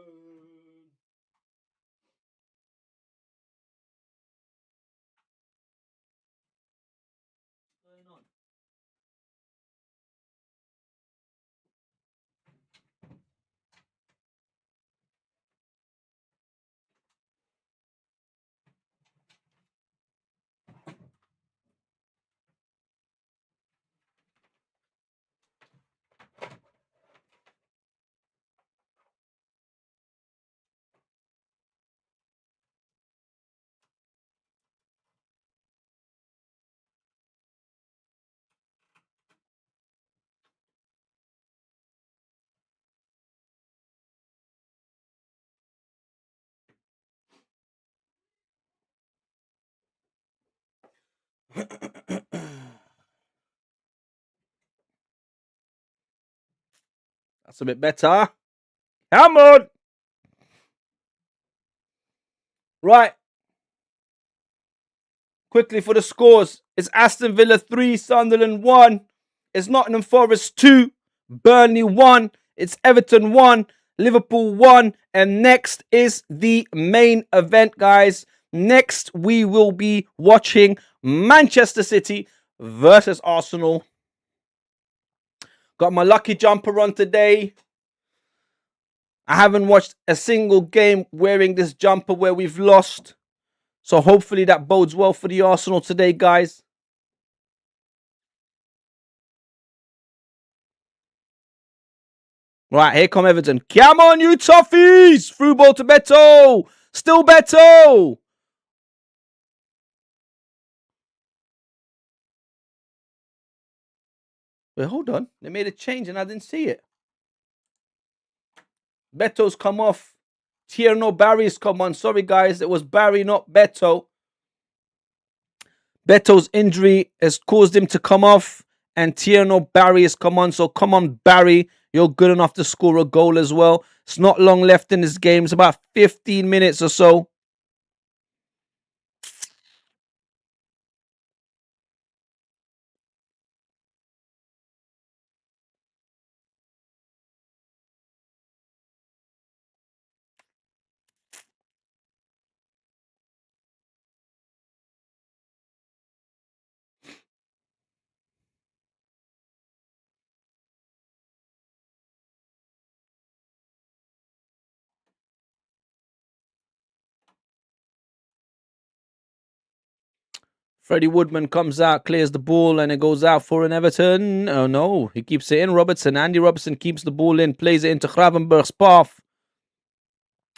Speaker 1: What's going on? That's a bit better. Come on. Right. Quickly for the scores. It's Aston Villa 3, Sunderland 1. It's Nottingham Forest 2, Burnley 1. It's Everton 1, Liverpool 1. And next is the main event, guys. Next, we will be watching Manchester City versus Arsenal. Got my lucky jumper on today. I haven't watched a single game wearing this jumper where we've lost. So hopefully that bodes well for the Arsenal today, guys. Right, here come Everton. Come on, you toughies! Through ball to Beto. Still Beto. Wait, hold on. They made a change and I didn't see it. Beto's come off. Tierno Barry's come on. Sorry, guys. It was Barry, not Beto. Beto's injury has caused him to come off. And Tierno Barry has come on. So come on, Barry. You're good enough to score a goal as well. It's not long left in this game. It's about 15 minutes or so. Freddie Woodman comes out, clears the ball, and it goes out for an Everton. Oh no, he keeps it in. Robertson, Andy Robertson keeps the ball in, plays it into Gravenberg's path.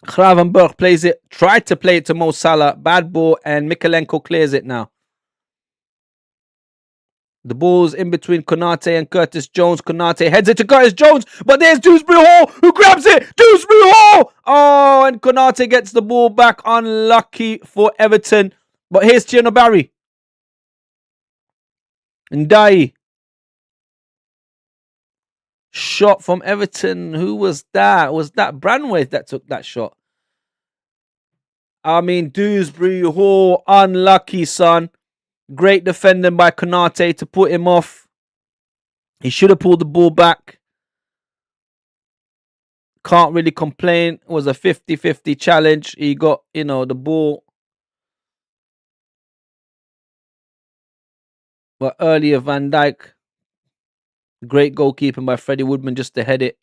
Speaker 1: Gravenberg plays it, tried to play it to Mo Salah, bad ball, and Mikalenko clears it now. The ball's in between Konate and Curtis Jones. Konate heads it to Curtis Jones, but there's Dewsbury Hall who grabs it. Dewsbury Hall! Oh, and Konate gets the ball back. Unlucky for Everton. But here's Tierno Barry. Ndai. Shot from Everton. Who was that? Was that Branwaith that took that shot? I mean, Dewsbury Hall, unlucky, son. Great defending by Konate to put him off. He should have pulled the ball back. Can't really complain. It was a 50-50 challenge. He got, the ball. But earlier, Van Dijk. Great goalkeeping by Freddie Woodman just to head it.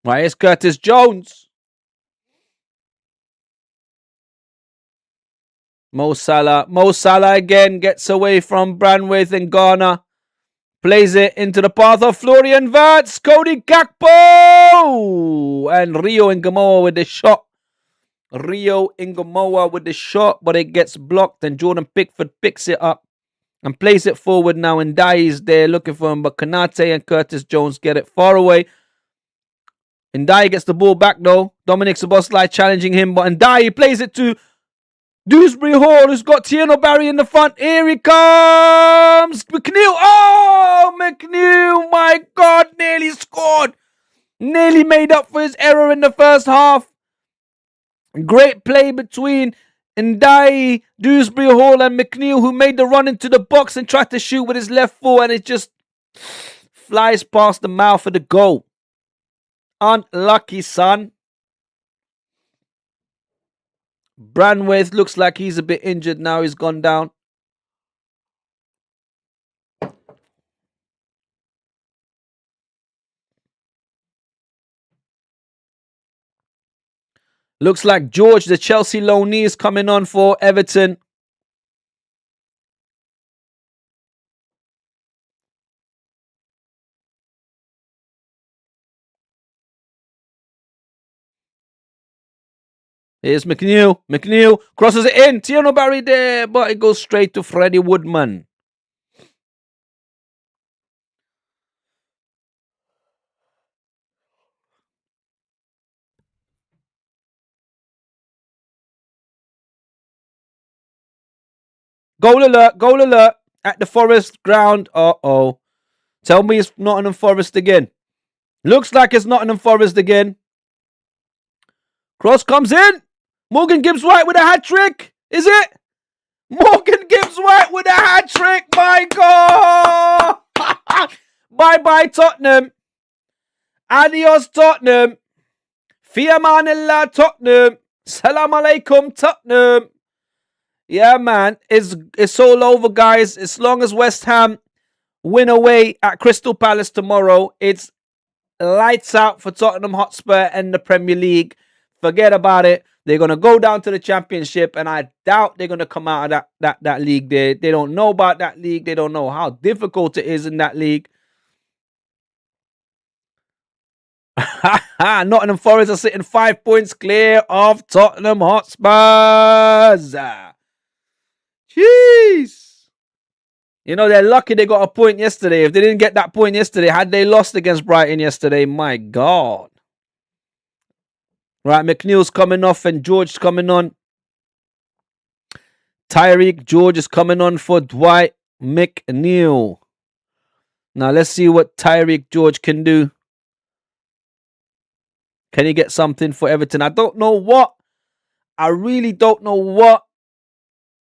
Speaker 1: Right, it's Curtis Jones. Mo Salah. Mo Salah again gets away from Branwaith and Ghana. Plays it into the path of Florian Wirtz. Cody Gakpo. And Rio Ngamoa with the shot. Rio Ngamoa with the shot, but it gets blocked, and Jordan Pickford picks it up and plays it forward now. And Ndai is there looking for him, but Konate and Curtis Jones get it far away. Ndai gets the ball back though. Dominic Szoboszlai challenging him, but Ndai plays it to Dewsbury Hall, who's got Tierno Barry in the front. Here he comes! McNeil! Oh, McNeil! My God, nearly scored! Nearly made up for his error in the first half. Great play between Ndai, Dewsbury Hall, and McNeil, who made the run into the box and tried to shoot with his left foot, and it just flies past the mouth of the goal. Unlucky, son. Branwaith looks like he's a bit injured now. He's gone down. Looks like George, the Chelsea loanee, is coming on for Everton. Here's McNeil. McNeil crosses it in. Tierno Barry there, but it goes straight to Freddie Woodman. Goal alert at the Forest ground. Uh-oh. Tell me it's Nottingham Forest again. Looks like it's Nottingham Forest again. Cross comes in. Morgan Gibbs-White with a hat-trick. Is it? Morgan Gibbs-White with a hat-trick. My God. Bye-bye, Tottenham. Adios, Tottenham. Fi amanillah, Tottenham. Salam alaikum, Tottenham. Yeah, man. It's all over, guys. As long as West Ham win away at Crystal Palace tomorrow, it's lights out for Tottenham Hotspur and the Premier League. Forget about it. They're going to go down to the Championship, and I doubt they're going to come out of that league there. They don't know about that league. They don't know how difficult it is in that league. Nottingham Forest are sitting 5 points clear of Tottenham Hotspurs. Jeez. They're lucky they got a point yesterday. If they didn't get that point yesterday, had they lost against Brighton yesterday, my God. Right, McNeil's coming off and George's coming on. Tyreek George is coming on for Dwight McNeil. Now, let's see what Tyreek George can do. Can he get something for Everton? I don't know what. I really don't know what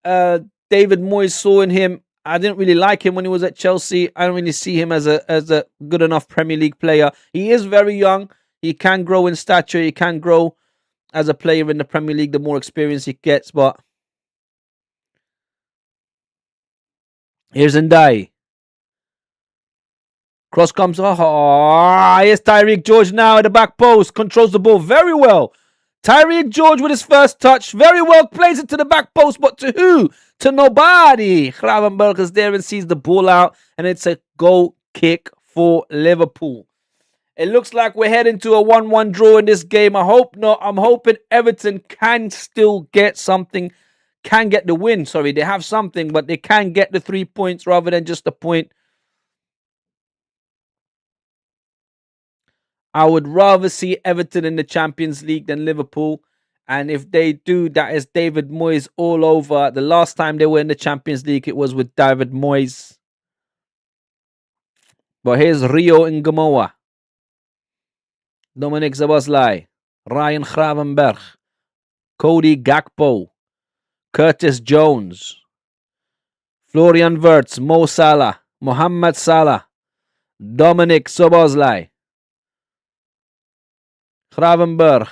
Speaker 1: David Moyes saw in him. I didn't really like him when he was at Chelsea. I don't really see him as a good enough Premier League player. He is very young. He can grow in stature. He can grow as a player in the Premier League the more experience he gets. But here's Ndai. Cross comes. Oh, here's Tyreek George now at the back post. Controls the ball very well. Tyreek George with his first touch. Very well plays it to the back post, but to who? To nobody. Gravenberch is there and sees the ball out, and it's a goal kick for Liverpool. It looks like we're heading to a 1-1 draw in this game. I hope not. I'm hoping Everton can still get something, can get the win. Sorry, they have something, but they can get the 3 points rather than just a point. I would rather see Everton in the Champions League than Liverpool. And if they do, that is David Moyes all over. The last time they were in the Champions League, it was with David Moyes. But here's Rio Ngamoa, Dominic Szoboszlai, Ryan Gravenberch, Cody Gakpo, Curtis Jones, Florian Wirtz, Mo Salah, Mohamed Salah, Dominic Szoboszlai, Gravenberch,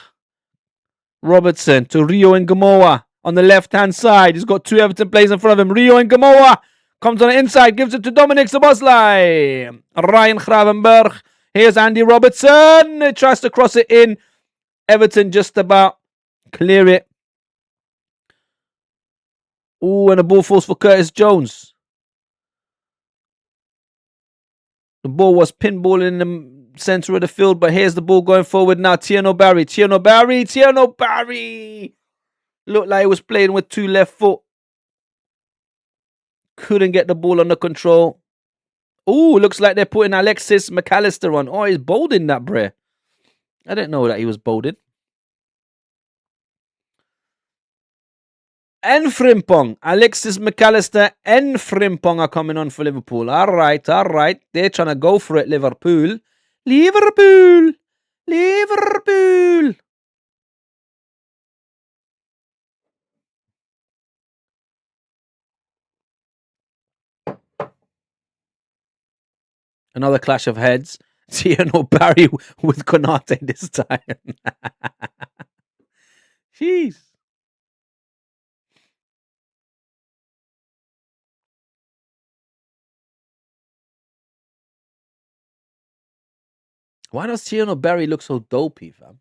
Speaker 1: Robertson to Rio Ngamoa on the left-hand side. He's got two Everton players in front of him. Rio Ngamoa comes on the inside, gives it to Dominic Szoboszlai. Ryan Gravenberch. Here's Andy Robertson. He tries to cross it in. Everton just about clear it. Ooh, and the ball falls for Curtis Jones. The ball was pinballing in the center of the field, but here's the ball going forward now. Tierno Barry. Looked like he was playing with two left foot. Couldn't get the ball under control. Ooh, looks like they're putting Alexis McAllister on. Oh, he's bolding that, bruh. I didn't know that he was bolded. And Frimpong. Alexis McAllister and Frimpong are coming on for Liverpool. All right. They're trying to go for it, Liverpool. Another clash of heads. Tierno Barry with Konate this time. Jeez. Why does Tierno Barry look so dopey, fam?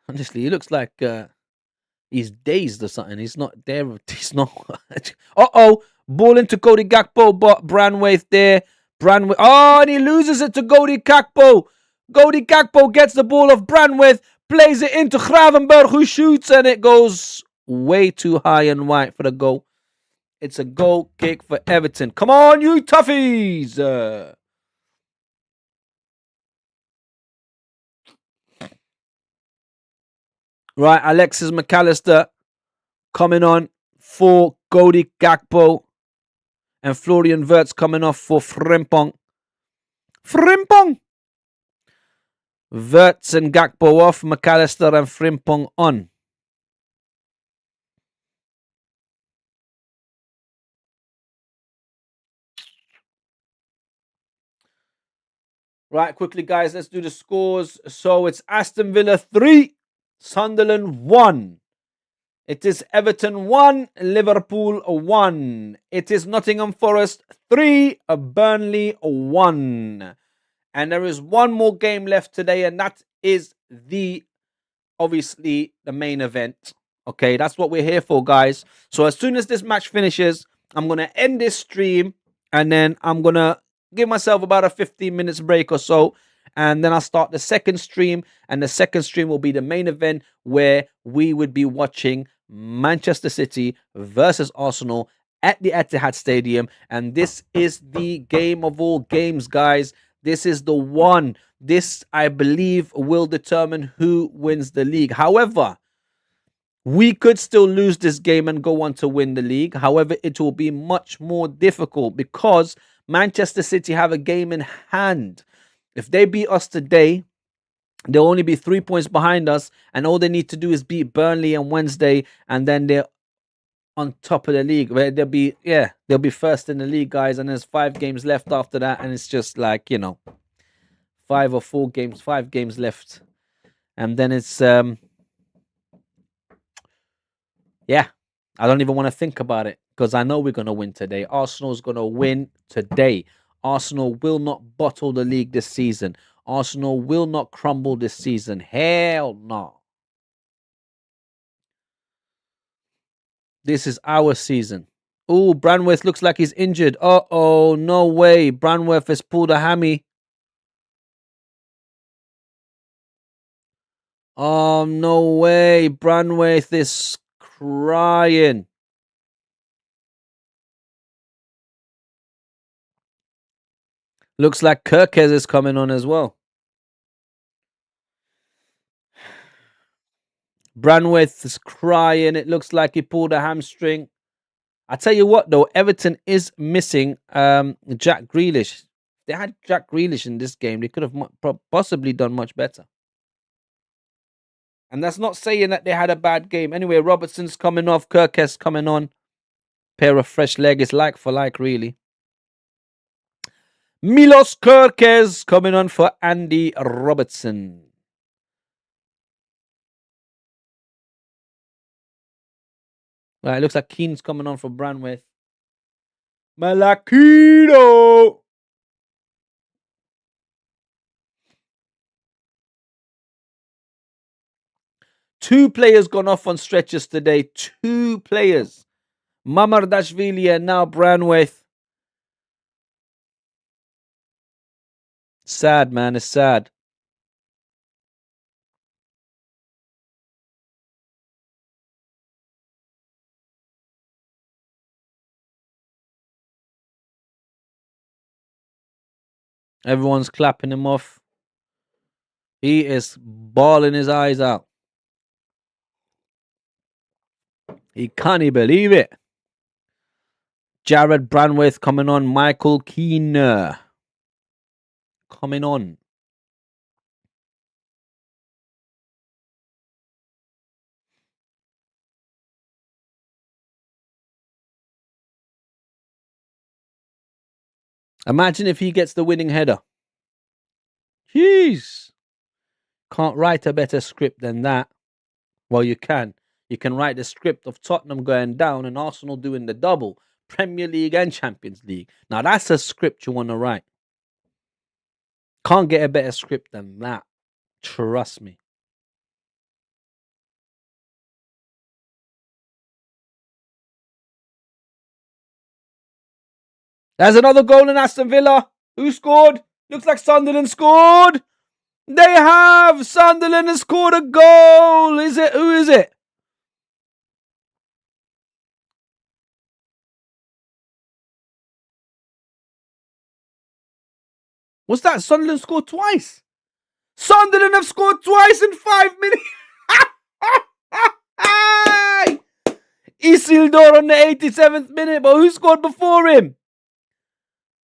Speaker 1: Honestly, he looks like he's dazed or something. He's not there. He's not. Ball into Cody Gakpo, but Branwaith there. Oh, and he loses it to Cody Gakpo. Cody Gakpo gets the ball of Branwaith, plays it into Gravenberch, who shoots, and it goes way too high and wide for the goal. It's a goal kick for Everton. Come on, you toughies! Right, Alexis McAllister coming on for Cody Gakpo. And Florian Wirtz coming off for Frimpong. Wirtz and Gakpo off, McAllister and Frimpong on. Right, quickly, guys, let's do the scores. So it's Aston Villa 3, Sunderland 1. It is Everton 1, Liverpool 1. It is Nottingham Forest 3, Burnley 1. And there is one more game left today, and that is obviously the main event. Okay, that's what we're here for, guys. So as soon as this match finishes, I'm going to end this stream, and then I'm going to give myself about a 15 minutes break or so. And then I'll start the second stream, and the second stream will be the main event where we would be watching Manchester City versus Arsenal at the Etihad Stadium. And this is the game of all games, guys. This is the one. This, I believe, will determine who wins the league. However, we could still lose this game and go on to win the league. However, it will be much more difficult because Manchester City have a game in hand. If they beat us today, they'll only be 3 points behind us, and all they need to do is beat Burnley on Wednesday, and then they're on top of the league. Where they'll be first in the league, guys, and there's 5 games left after that, and it's just like, 5 games left, and then it's I don't even want to think about it because I know we're going to win today. Arsenal's going to win today. Arsenal will not bottle the league this season. Arsenal will not crumble this season. Hell no. This is our season. Oh, Branworth looks like he's injured. Uh-oh, no way. Branworth has pulled a hammy. Oh, no way. Branworth is crying. Looks like Kirkes is coming on as well. Branworth is crying. It looks like he pulled a hamstring. I tell you what, though, Everton is missing Jack Grealish. If they had Jack Grealish in this game, they could have possibly done much better. And that's not saying that they had a bad game. Anyway, Robertson's coming off, Kirkes coming on. Pair of fresh legs, like for like, really. Milos Kirkes coming on for Andy Robertson. Right, it looks like Keane's coming on for Branworth. Malakino! Two players gone off on stretchers today. Two players. Mamardashvili and now Branworth. Sad, man. It's sad. Everyone's clapping him off. He is bawling his eyes out. He can't believe it. Jared Branworth coming on. Michael Keane coming on. Imagine if he gets the winning header. Jeez. Can't write a better script than that. Well, you can. You can write the script of Tottenham going down and Arsenal doing the double. Premier League and Champions League. Now, that's a script you want to write. Can't get a better script than that. Trust me. There's another goal in Aston Villa. Who scored? Looks like Sunderland scored. They have. Sunderland has scored a goal. Is it? Who is it? What's that? Sunderland scored twice. Sunderland have scored twice in 5 minutes. Isildur on the 87th minute, but who scored before him?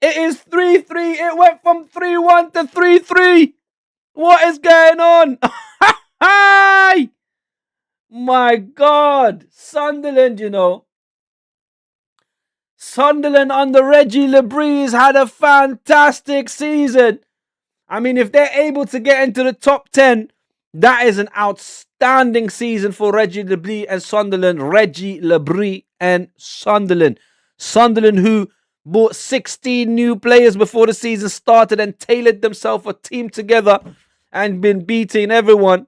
Speaker 1: It is 3-3. It went from 3-1 to 3-3. What is going on? My God. Sunderland, you know. Sunderland under Reggie Lebreeze had a fantastic season. I mean, if they're able to get into the top 10, that is an outstanding season for Reggie Lebreeze and Sunderland. Reggie Lebreeze and Sunderland. Sunderland, who bought 16 new players before the season started and tailored themselves a team together and been beating everyone.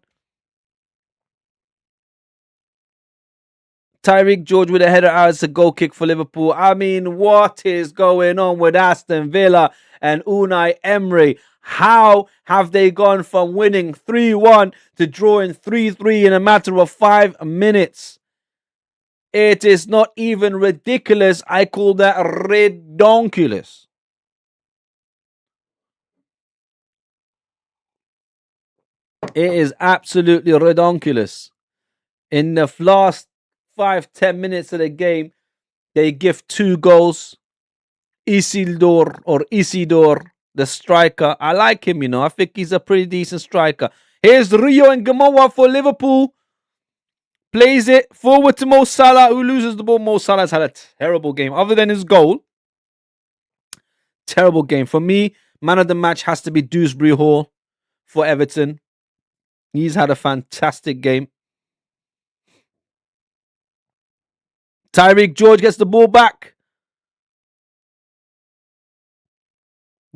Speaker 1: Tyreek George with a header out. It's a goal kick for Liverpool. I mean, what is going on with Aston Villa and Unai Emery? How have they gone from winning 3-1 to drawing 3-3 in a matter of 5 minutes? It is not even ridiculous. I call that redonkulous. It is absolutely redonkulous. In the last 5-10 minutes of the game, they give 2 goals. Isidore, the striker. I like him, you know. I think he's a pretty decent striker. Here's Rio and Gamoa for Liverpool. Plays it forward to Mo Salah, who loses the ball. Mo Salah's had a terrible game. Other than his goal, terrible game. For me, man of the match has to be Dewsbury Hall for Everton. He's had a fantastic game. Tyreek George gets the ball back.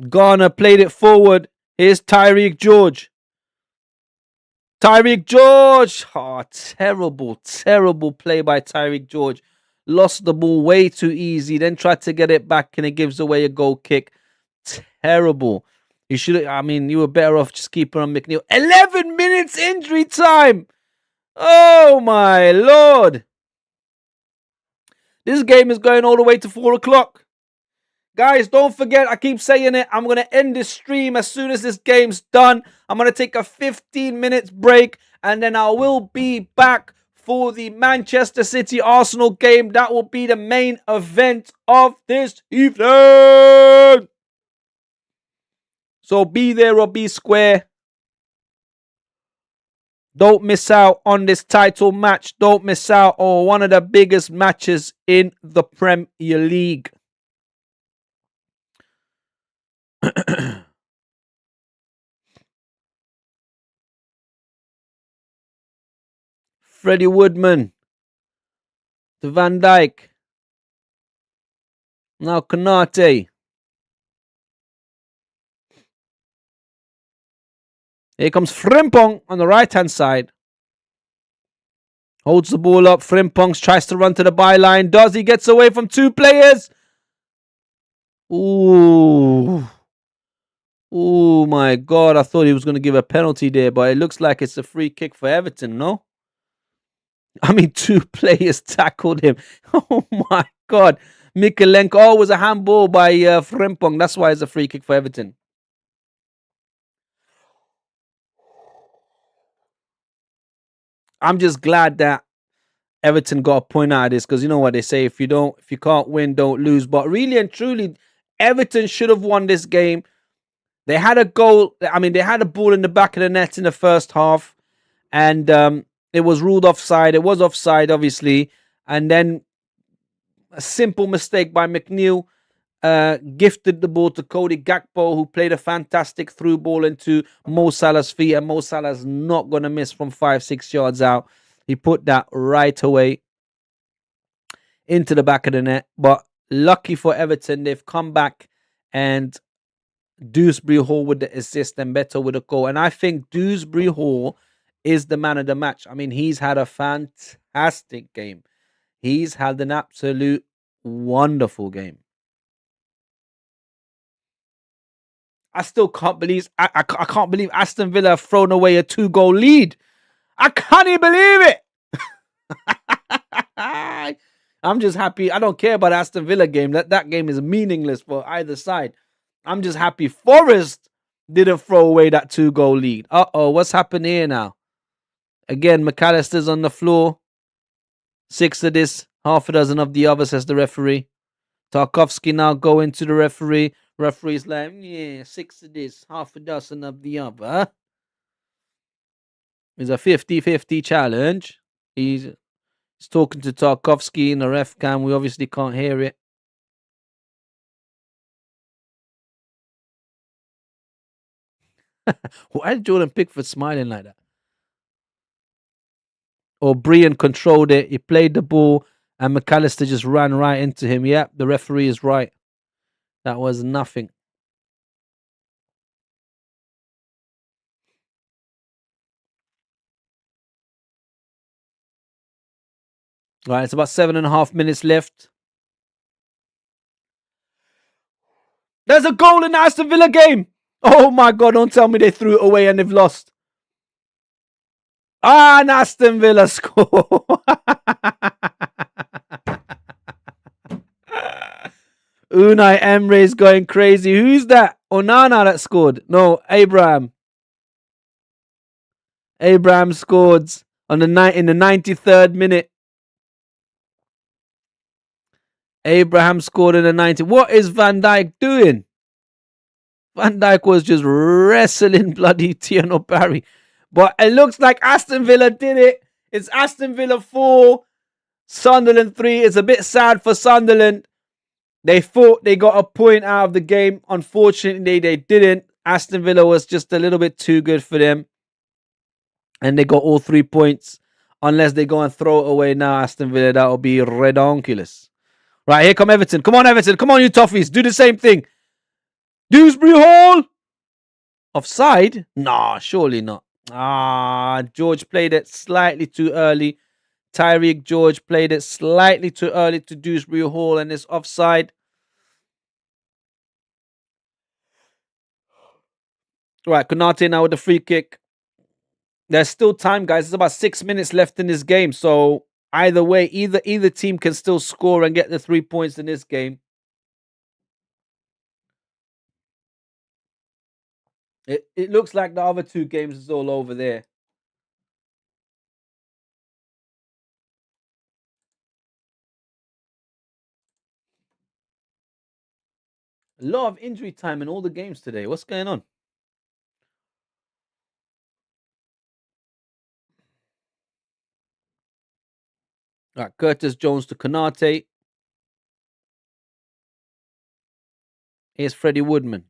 Speaker 1: Garner played it forward. Here's Tyreek George. Tyreek George. Oh, terrible, terrible play by Tyreek George. lost the ball way too easy, then tried to get it back and it gives away a goal kick. Terrible. You should. I mean, you were better off just keeping on McNeil. 11 minutes injury time. Oh my Lord. This game is going all the way to 4 o'clock. Guys, don't forget, I keep saying it, I'm going to end this stream as soon as this game's done. I'm going to take a 15 minutes break and then I will be back for the Manchester City Arsenal game. That will be the main event of this evening. So be there or be square. Don't miss out on this title match. Don't miss out on one of the biggest matches in the Premier League. Freddie Woodman. To Van Dijk. Now Konate. Here comes Frimpong on the right-hand side. Holds the ball up. Frimpong tries to run to the byline. Does he? Gets away from 2 players. Ooh. Oh my God. I thought he was going to give a penalty there, but it looks like it's a free kick for Everton, no? I mean, 2 players tackled him. Oh my God. Mikalenko. Oh, it was a handball by Frimpong. That's why it's a free kick for Everton. I'm just glad that Everton got a point out of this, because you know what they say, if you can't win, don't lose. But really and truly, Everton should have won this game. They had a goal. I mean, they had a ball in the back of the net in the first half, and it was ruled offside. It was offside, obviously, and then a simple mistake by McNeil gifted the ball to Cody Gakpo, who played a fantastic through ball into Mo Salah's feet, and Mo Salah's not going to miss from 5-6 yards out. He put that right away into the back of the net. But lucky for Everton, they've come back, and Dewsbury Hall with the assist and Beto with a goal. And I think Dewsbury Hall is the man of the match. I mean, he's had a fantastic game. He's had an absolute wonderful game. I still can't believe I can't believe Aston Villa have thrown away a 2-goal lead. I can't even believe it. I'm just happy. I don't care about Aston Villa game. That game is meaningless for either side. I'm just happy Forest didn't throw away that 2-goal lead. Uh-oh, what's happened here now? Again, McAllister's on the floor. 6 of this, half a dozen of the other, says the referee. Tarkovsky now going to the referee. Referee's like, yeah, 6 of this, half a dozen of the other. It's a 50-50 challenge. He's talking to Tarkovsky in the ref cam. We obviously can't hear it. Why is Jordan Pickford smiling like that? O'Brien controlled it. He played the ball, and McAllister just ran right into him. Yep, the referee is right. That was nothing. Right, it's about 7.5 minutes left. There's a goal in the Aston Villa game. Oh my God, don't tell me they threw it away and they've lost. And Aston Villa score. Unai Emery's going crazy. Who's that? Onana that scored? No, Abraham. Abraham scored in the 93rd minute. Abraham scored in the 90th. What is Van Dijk doing? Van Dijk was just wrestling bloody Thierry Barry. But it looks like Aston Villa did it. It's Aston Villa 4, Sunderland 3. It's a bit sad for Sunderland. They thought they got a point out of the game. Unfortunately, they didn't. Aston Villa was just a little bit too good for them. And they got all 3 points. Unless they go and throw it away now, Aston Villa, that will be redonkulous. Right, here come Everton. Come on, Everton. Come on, you toughies. Do the same thing. Dewsbury Hall. Offside? Nah, surely not. George played it slightly too early. Tyreek George played it slightly too early to Dewsbury Hall and it's offside. Right, Konate now with the free kick. There's still time, guys. There's about 6 minutes left in this game. So either way, either team can still score and get the 3 points in this game. It looks like the other two games is all over there. A lot of injury time in all the games today. What's going on? All right, Curtis Jones to Konate. Here's Freddie Woodman.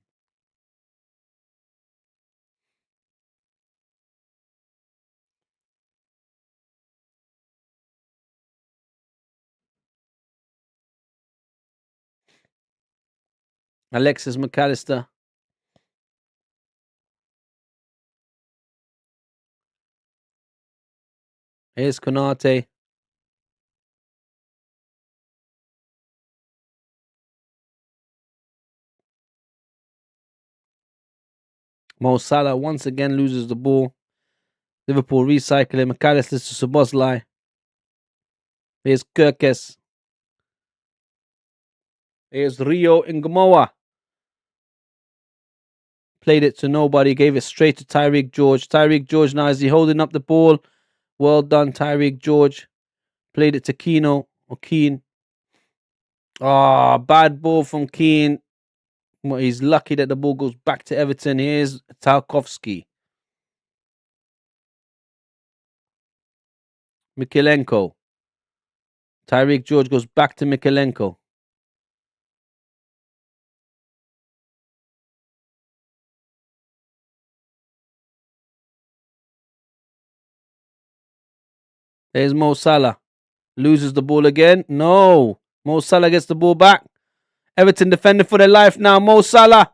Speaker 1: Alexis McAllister. Here's Konate. Mo Salah once again loses the ball. Liverpool recycling. McAllister to Szoboszlai. Here's Kirkes. Here's Rio Ngamoa. Played it to nobody. Gave it straight to Tyreek George. Tyreek George now is he holding up the ball. Well done, Tyreek George. Played it to Keno or Keane. Oh, bad ball from Keane. Well, he's lucky that the ball goes back to Everton. Here's Tarkowski. Mykolenko. Tyreek George goes back to Mykolenko. There's Mo Salah. Loses the ball again. No. Mo Salah gets the ball back. Everton defending for their life now. Mo Salah.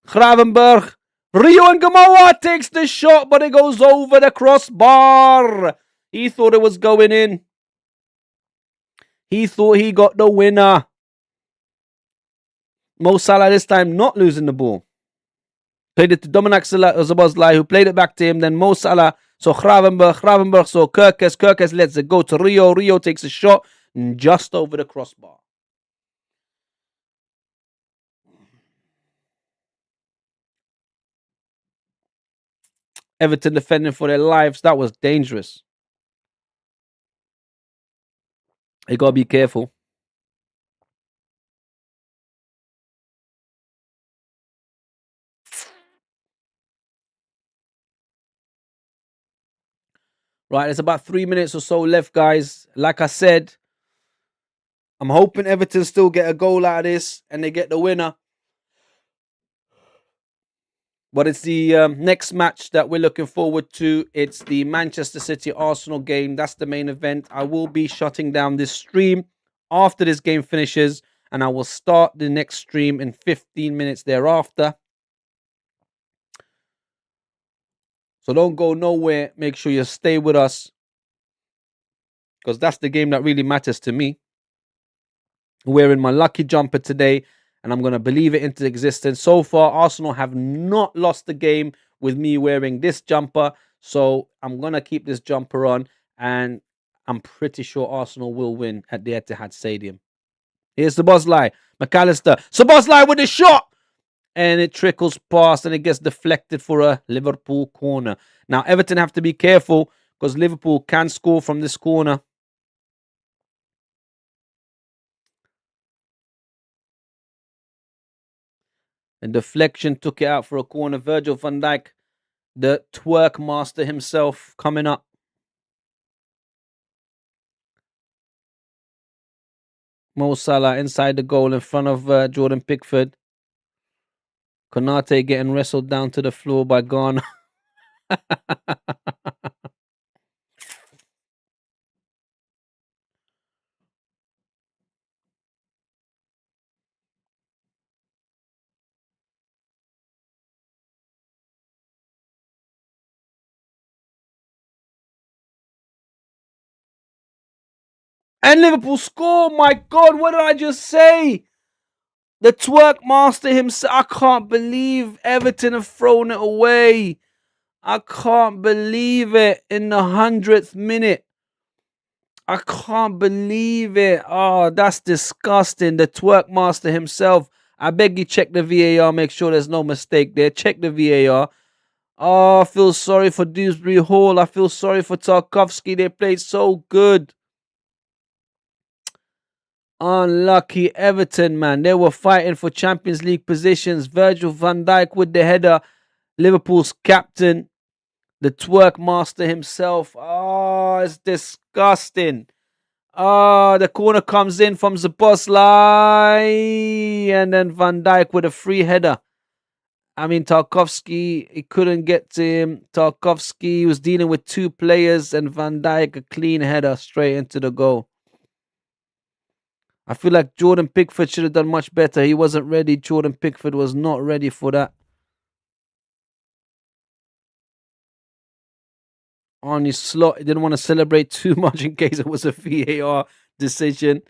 Speaker 1: Gravenberg. Rio Ngamoa takes the shot, but it goes over the crossbar. He thought it was going in. He thought he got the winner. Mo Salah this time not losing the ball. Played it to Dominic Szoboszlai, who played it back to him. Then Mo Salah, so Gravenberg, so Kirkes lets it go to Rio. Rio takes a shot just over the crossbar. Everton defending for their lives. That was dangerous. You got to be careful. Right, there's about 3 minutes or so left, guys. Like I said, I'm hoping Everton still get a goal out of this and they get the winner. But it's the next match that we're looking forward to. It's the Manchester City Arsenal game. That's the main event. I will be shutting down this stream after this game finishes, and I will start the next stream in 15 minutes thereafter. So don't go nowhere. Make sure you stay with us, because that's the game that really matters to me. Wearing my lucky jumper today, and I'm going to believe it into existence. So far, Arsenal have not lost the game with me wearing this jumper. So I'm going to keep this jumper on, and I'm pretty sure Arsenal will win at the Etihad Stadium. Here's Szoboszlai. McAllister. Szoboszlai with a shot! And it trickles past, and it gets deflected for a Liverpool corner. Now, Everton have to be careful, because Liverpool can score from this corner. And deflection took it out for a corner. Virgil van Dijk, the twerk master himself, coming up. Mo Salah inside the goal in front of Jordan Pickford. Konate getting wrestled down to the floor by Ghana. And Liverpool score. My God, what did I just say? The twerk master himself. I can't believe Everton have thrown it away. I can't believe it in the 100th minute. I can't believe it. Oh, that's disgusting. The twerk master himself. I beg you, check the VAR. Make sure there's no mistake there. Check the VAR. Oh, I feel sorry for Dewsbury Hall. I feel sorry for Tarkovsky. They played so good. Unlucky Everton, man. They were fighting for Champions League positions. Virgil van Dijk with the header. Liverpool's captain. The twerk master himself. Oh, it's disgusting. The corner comes in from Szoboszlai. And then Van Dijk with a free header. I mean, Tarkovsky, he couldn't get to him. Tarkovsky was dealing with two players, and Van Dijk, a clean header straight into the goal. I feel like Jordan Pickford should have done much better. He wasn't ready. Jordan Pickford was not ready for that. Arne Slot, he didn't want to celebrate too much in case it was a VAR decision.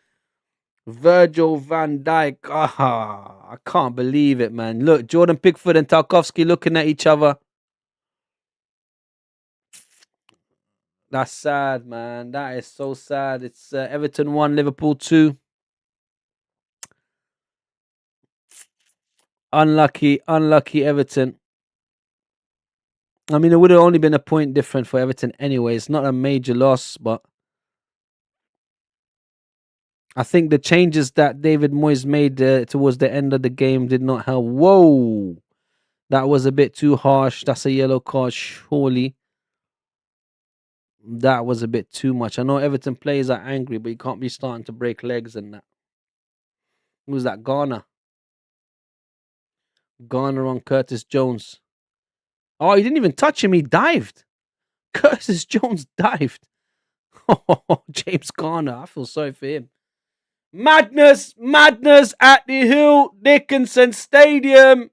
Speaker 1: Virgil van Dijk. I can't believe it, man. Look, Jordan Pickford and Tarkovsky looking at each other. That's sad, man. That is so sad. It's Everton 1, Liverpool 2. Unlucky Everton. I mean, it would have only been a point different for Everton anyway. It's not a major loss, but I think the changes that David Moyes made towards the end of the game did not help. Whoa! That was a bit too harsh. That's a yellow card, surely. That was a bit too much. I know Everton players are angry, but you can't be starting to break legs and that. Who's that? Garner. Garner on Curtis Jones. Oh, he didn't even touch him. He dived. Curtis Jones dived. Oh, James Garner. I feel sorry for him. Madness at the Hill Dickinson Stadium.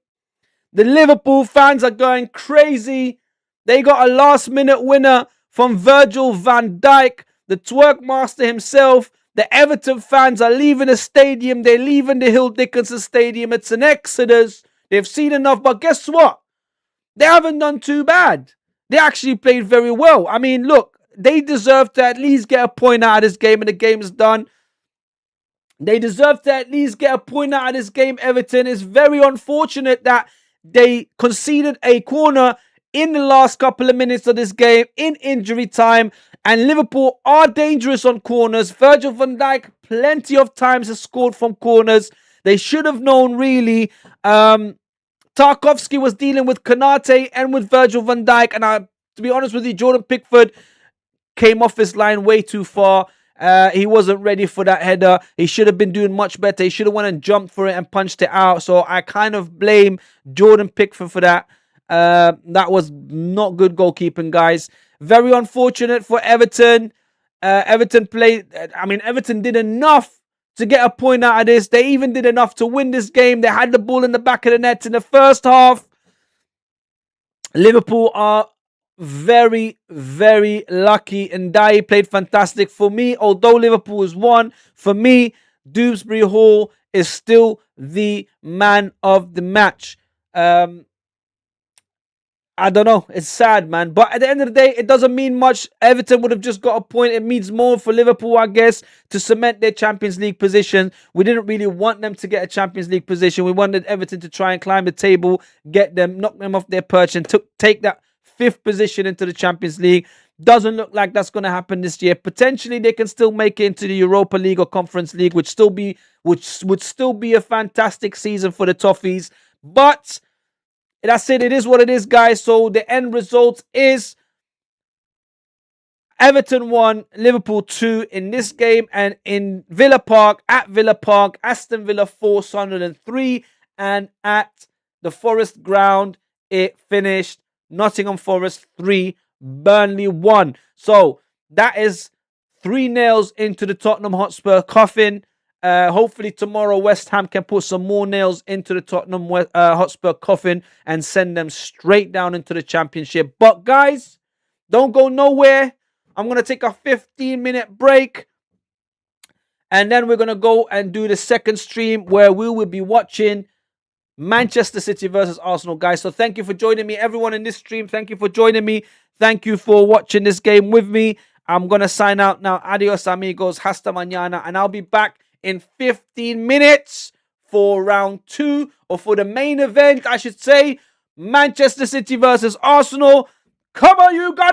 Speaker 1: The Liverpool fans are going crazy. They got a last-minute winner from Virgil van Dijk, the twerk master himself. The Everton fans are leaving the stadium. They're leaving the Hill Dickinson Stadium. It's an exodus. They've seen enough, but guess what? They haven't done too bad. They actually played very well. I mean, look, they deserve to at least get a point out of this game, and the game is done. They deserve to at least get a point out of this game, Everton. It's very unfortunate that they conceded a corner in the last couple of minutes of this game in injury time. And Liverpool are dangerous on corners. Virgil van Dijk plenty of times has scored from corners. They should have known, really. Tarkovsky was dealing with Konate and with Virgil van Dijk. And to be honest with you, Jordan Pickford came off his line way too far. He wasn't ready for that header. He should have been doing much better. He should have went and jumped for it and punched it out. So I kind of blame Jordan Pickford for that. That was not good goalkeeping, guys. Very unfortunate for Everton. Everton did enough to get a point out of this. They even did enough to win this game. They had the ball in the back of the net in the first half. Liverpool are very, very lucky, and Dai played fantastic. For me, although Liverpool has won, for me, Dewsbury Hall is still the man of the match. I don't know. It's sad, man. But at the end of the day, it doesn't mean much. Everton would have just got a point. It means more for Liverpool, I guess, to cement their Champions League position. We didn't really want them to get a Champions League position. We wanted Everton to try and climb the table, get them, knock them off their perch, and take that 5th position into the Champions League. Doesn't look like that's going to happen this year. Potentially, they can still make it into the Europa League or Conference League, which would still be a fantastic season for the Toffees. But that's it. It is what it is, guys. So the end result is Everton 1, Liverpool 2 in this game. And in Villa Park, Aston Villa 4, Sunderland 3. And at the Forest Ground, it finished Nottingham Forest 3, Burnley 1. So that is 3 nails into the Tottenham Hotspur coffin. Hopefully tomorrow West Ham can put some more nails into the Tottenham Hotspur coffin and send them straight down into the Championship. But guys, don't go nowhere. I'm going to take a 15-minute break. And then we're going to go and do the second stream where we will be watching Manchester City versus Arsenal, guys. So thank you for joining me. Everyone in this stream, thank you for joining me. Thank you for watching this game with me. I'm going to sign out now. Adios, amigos. Hasta mañana. And I'll be back in 15 minutes for round 2, or for the main event, I should say. Manchester City versus Arsenal. Come on, you guys.